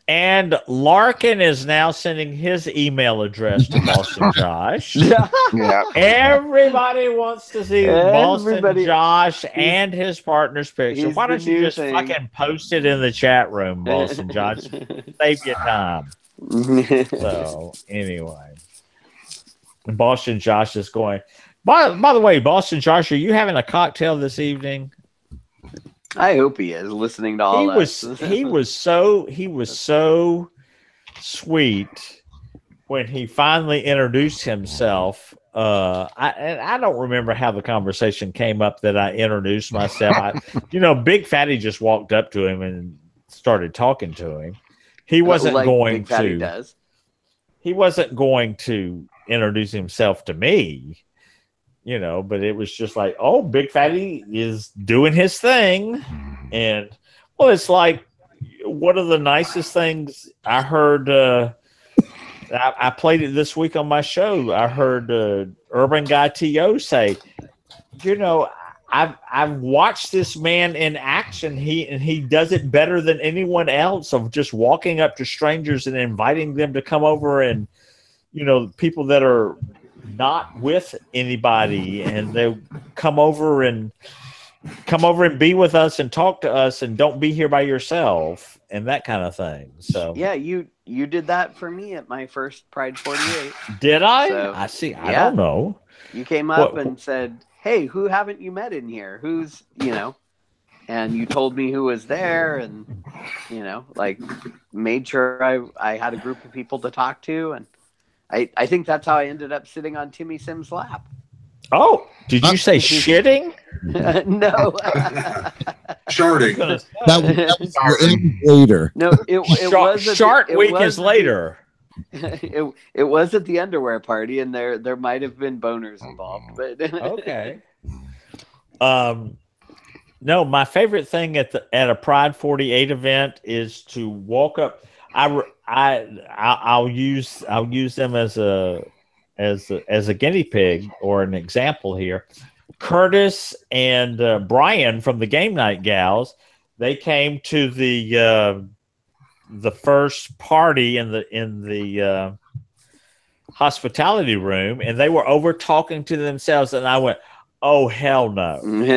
And Larkin is now sending his email address to Boston Josh. Yeah. Everybody wants to see Boston Josh and his partner's picture. Why don't you just fucking post it in the chat room, Boston Josh? Save your time. So anyway, Boston Josh is going. By the way, Boston Josh, are you having a cocktail this evening? I hope he is listening to all that. He was so sweet when he finally introduced himself. I don't remember how the conversation came up that I introduced myself. Big Fatty just walked up to him and started talking to him. He wasn't going to. He wasn't going to introduce himself to me. But it was just like, oh, Big Fatty is doing his thing. And, well, it's like one of the nicest things I heard. I played it this week on my show. I heard Urban Guy T.O. say, I've watched this man in action. He does it better than anyone else, of just walking up to strangers and inviting them to come over, and, people that are not with anybody, and they come over and be with us and talk to us, and don't be here by yourself, and that kind of thing. So yeah, you did that for me at my first Pride 48. Did I? So, I see. I don't know. You came up and said, "Hey, who haven't you met in here? Who's and you told me who was there, and made sure I had a group of people to talk to, and I think that's how I ended up sitting on Timmy Sims' lap. Oh, did you say shitting? No. Sharding. That was later. No, it was Shart Week is later. It was at the underwear party, and there might have been boners involved, but okay. No, my favorite thing at a Pride 48 event is to walk up. I'll use them as a guinea pig or an example here. Curtis and Brian from the Game Night Gals, they came to the first party in the hospitality room, and they were over talking to themselves, and I went, oh, hell no. No.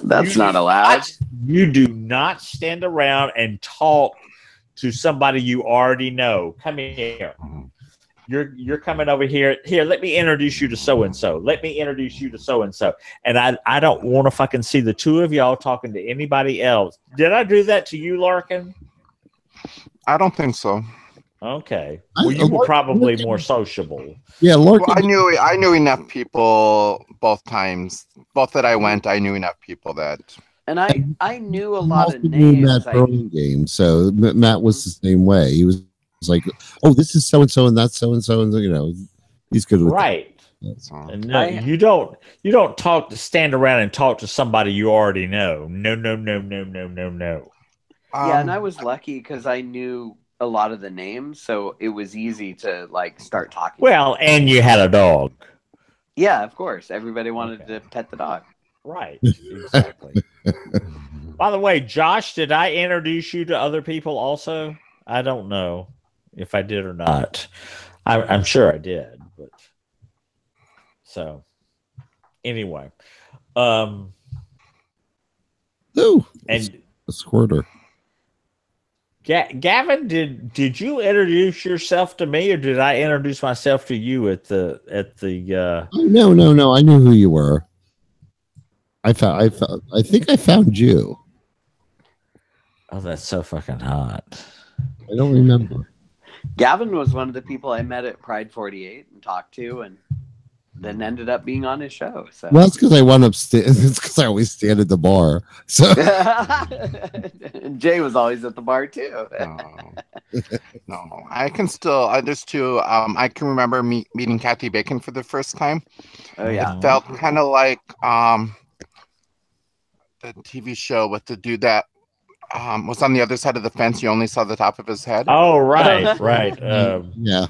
That's not allowed. You do not stand around and talk to somebody you already know. Come here. You're coming over here. Here, let me introduce you to so-and-so. Let me introduce you to so-and-so. And I don't want to fucking see the two of y'all talking to anybody else. Did I do that to you, Larkin? I don't think so. Okay. Well, you were probably more sociable. Yeah, Larkin. Well, I knew enough people both times. Both that I went, I knew enough people that. And I knew a lot of names. Matt Burling game, so Matt was the same way. He was like, "Oh, this is so and so, and that's so and so," and he's good with right. And no, you don't stand around and talk to somebody you already know. No. Yeah, and I was lucky because I knew a lot of the names, so it was easy to start talking. Well, and you had a dog. Yeah, of course. Everybody wanted to pet the dog. Right. Exactly. By the way, Josh, did I introduce you to other people also? I don't know if I did or not. I'm sure I did, but so anyway. Ooh. And a squirter. Gavin, did you introduce yourself to me, or did I introduce myself to you at the? No. I knew who you were. I think I found you. Oh, that's so fucking hot. I don't remember. Gavin was one of the people I met at Pride 48 and talked to, and then ended up being on his show. So Well, that's because I went upstairs. It's because I always stand at the bar. So Jay was always at the bar too. No, I can still. There's two. I can remember meeting Kathy Bacon for the first time. Oh yeah, it felt kind of like the TV show with the dude that was on the other side of the fence. You only saw the top of his head. Oh, right. yeah.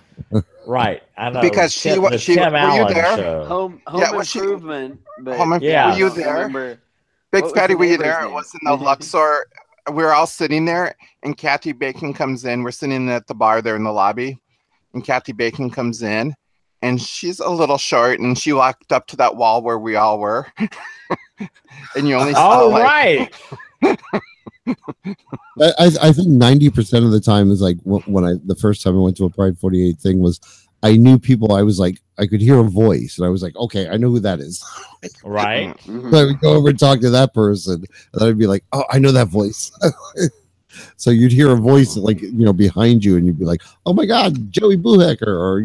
Right, I know. Because she were you there? Show. Home Improvement. Were you there? Big Fatty, were you there? It was in the Luxor. We were all sitting there, and Kathy Bacon comes in. We're sitting at the bar there in the lobby, and Kathy Bacon comes in, and she's a little short, and she walked up to that wall where we all were, and you only saw right. I think 90% of the time is like when the first time I went to a Pride 48 thing was I knew people. I was like, I could hear a voice, and I was like, okay, I know who that is. Right. So I would go over and talk to that person, and then I'd be like, oh, I know that voice. So you'd hear a voice like behind you, and you'd be like, oh my God, Joey Boohecker, or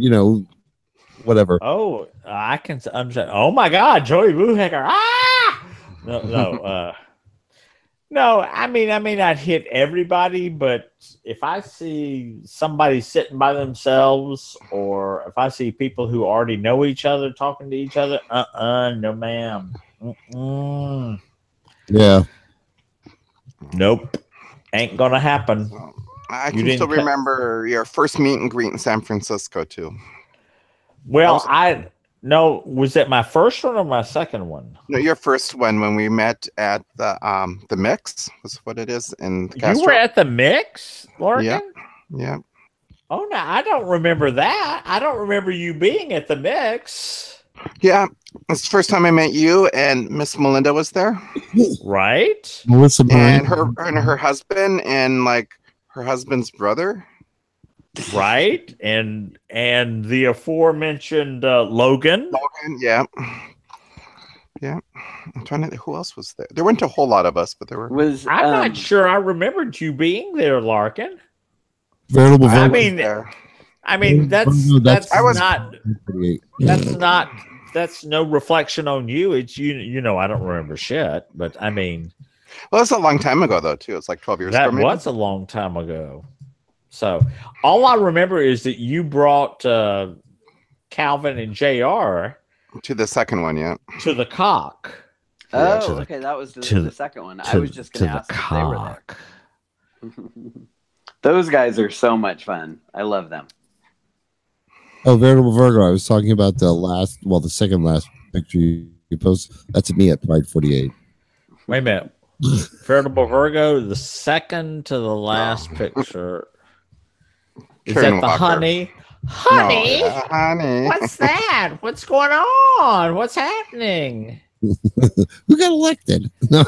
whatever. Oh, I can understand. Oh my God, Joey Boohecker. Ah, no. No, I mean, I may not hit everybody, but if I see somebody sitting by themselves, or if I see people who already know each other talking to each other, no, ma'am. Yeah. Nope. Ain't gonna happen. I can still remember your first meet and greet in San Francisco too. Well, was that my first one or my second one? No, your first one when we met at the Mix was what it is in Castro. You were at the Mix, Larkin? Yeah. Oh no, I don't remember that. I don't remember you being at the Mix. Yeah, it's the first time I met you, and Miss Melinda was there. Right. Melissa and her husband, and like her husband's brother. Right, and the aforementioned Logan. Yeah. I'm trying to think who else was there. There weren't a whole lot of us, but there were. I'm not sure I remembered you being there, Larkin. Veritable. I mean that's no reflection on you. It's I don't remember shit, but I mean, well, it's a long time ago though too. It's like 12 years ago. That was a long time ago. So all I remember is that you brought Calvin and JR to the second one, to the cock. Oh, okay, that was the second one. I was just going to ask if they were there. Those guys are so much fun. I love them. Oh, Veritable Virgo. I was talking about the second last picture you posted. That's me at Pride 48. Wait a minute. Veritable Virgo, the second to the last picture. Is that the honey? Honey? No, honey. What's that? What's going on? What's happening? Who got elected? No.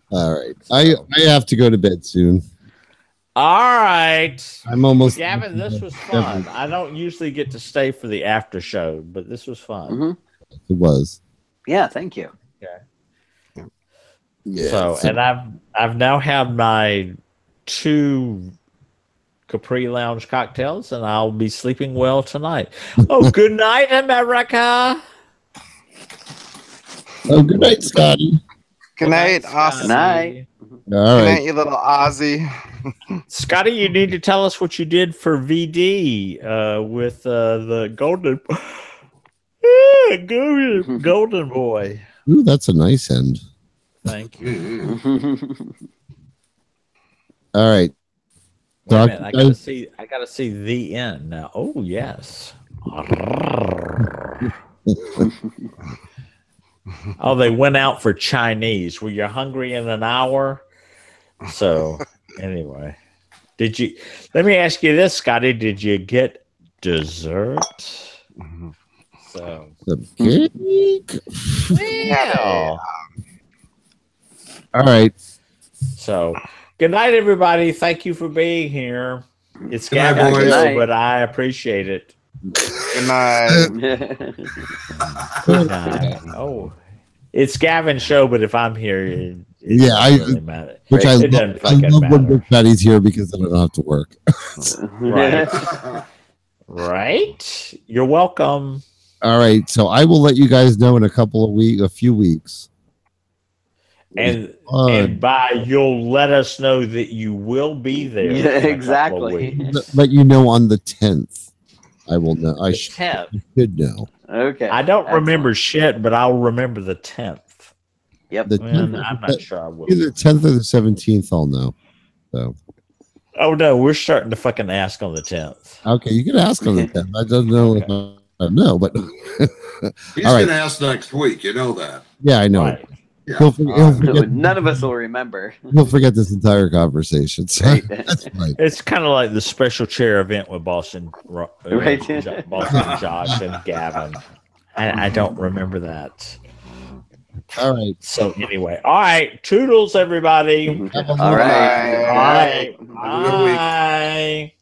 All right. I have to go to bed soon. All right. I'm almost. Gavin, this was fun. I don't usually get to stay for the after show, but this was fun. Mm-hmm. It was. Yeah, thank you. Okay. Yeah. So, and I've now had my 2 Capri Lounge cocktails, and I'll be sleeping well tonight. Oh, good night, America. Oh, good night, Scotty. Good night, Austin. Good night. All Good right. night, you little Aussie. Scotty, you need to tell us what you did for VD with the golden boy. Ooh, that's a nice end. Thank you. All right. Wait a minute, I gotta see the end now. Oh yes. Oh, they went out for Chinese. Were you hungry in an hour? So anyway, let me ask you this, Scotty, did you get dessert? So the cake. Wow. All right. So good night, everybody. Thank you for being here. It's Good night, Gavin's boys. show, Good night. but I appreciate it. Good night. Good night. Oh, it's Gavin's show, but if I'm here, it Yeah, doesn't really matter. Which I It love, doesn't fucking when matter. Big Fatty's here because then I don't have to work. Right. Right. You're welcome. All right, so I will let you guys know in a few weeks. And by you'll let us know that you will be there. Yeah, in a exactly. couple of weeks. Let you know on the 10th. I will know. I The 10th. should know. Okay. I don't Excellent. remember shit, but I'll remember the 10th. Yep. The And 10th, I'm not sure I will. either the 10th or the 17th, I'll know. So Oh no, we're starting to fucking ask on the 10th. okay, you can ask on the 10th. I don't know if I know, but He's all right. gonna ask next week. You know that. Yeah, I know. Right. Yeah. He'll forget, None of us will remember. he'll forget this entire conversation. So Right. that's fine. It's kind of like the special chair event with Boston, Right. Boston, Josh, and Gavin. I don't remember that. All right. So anyway, all right, toodles, everybody. Have a All good right. All right, Have a good week. bye.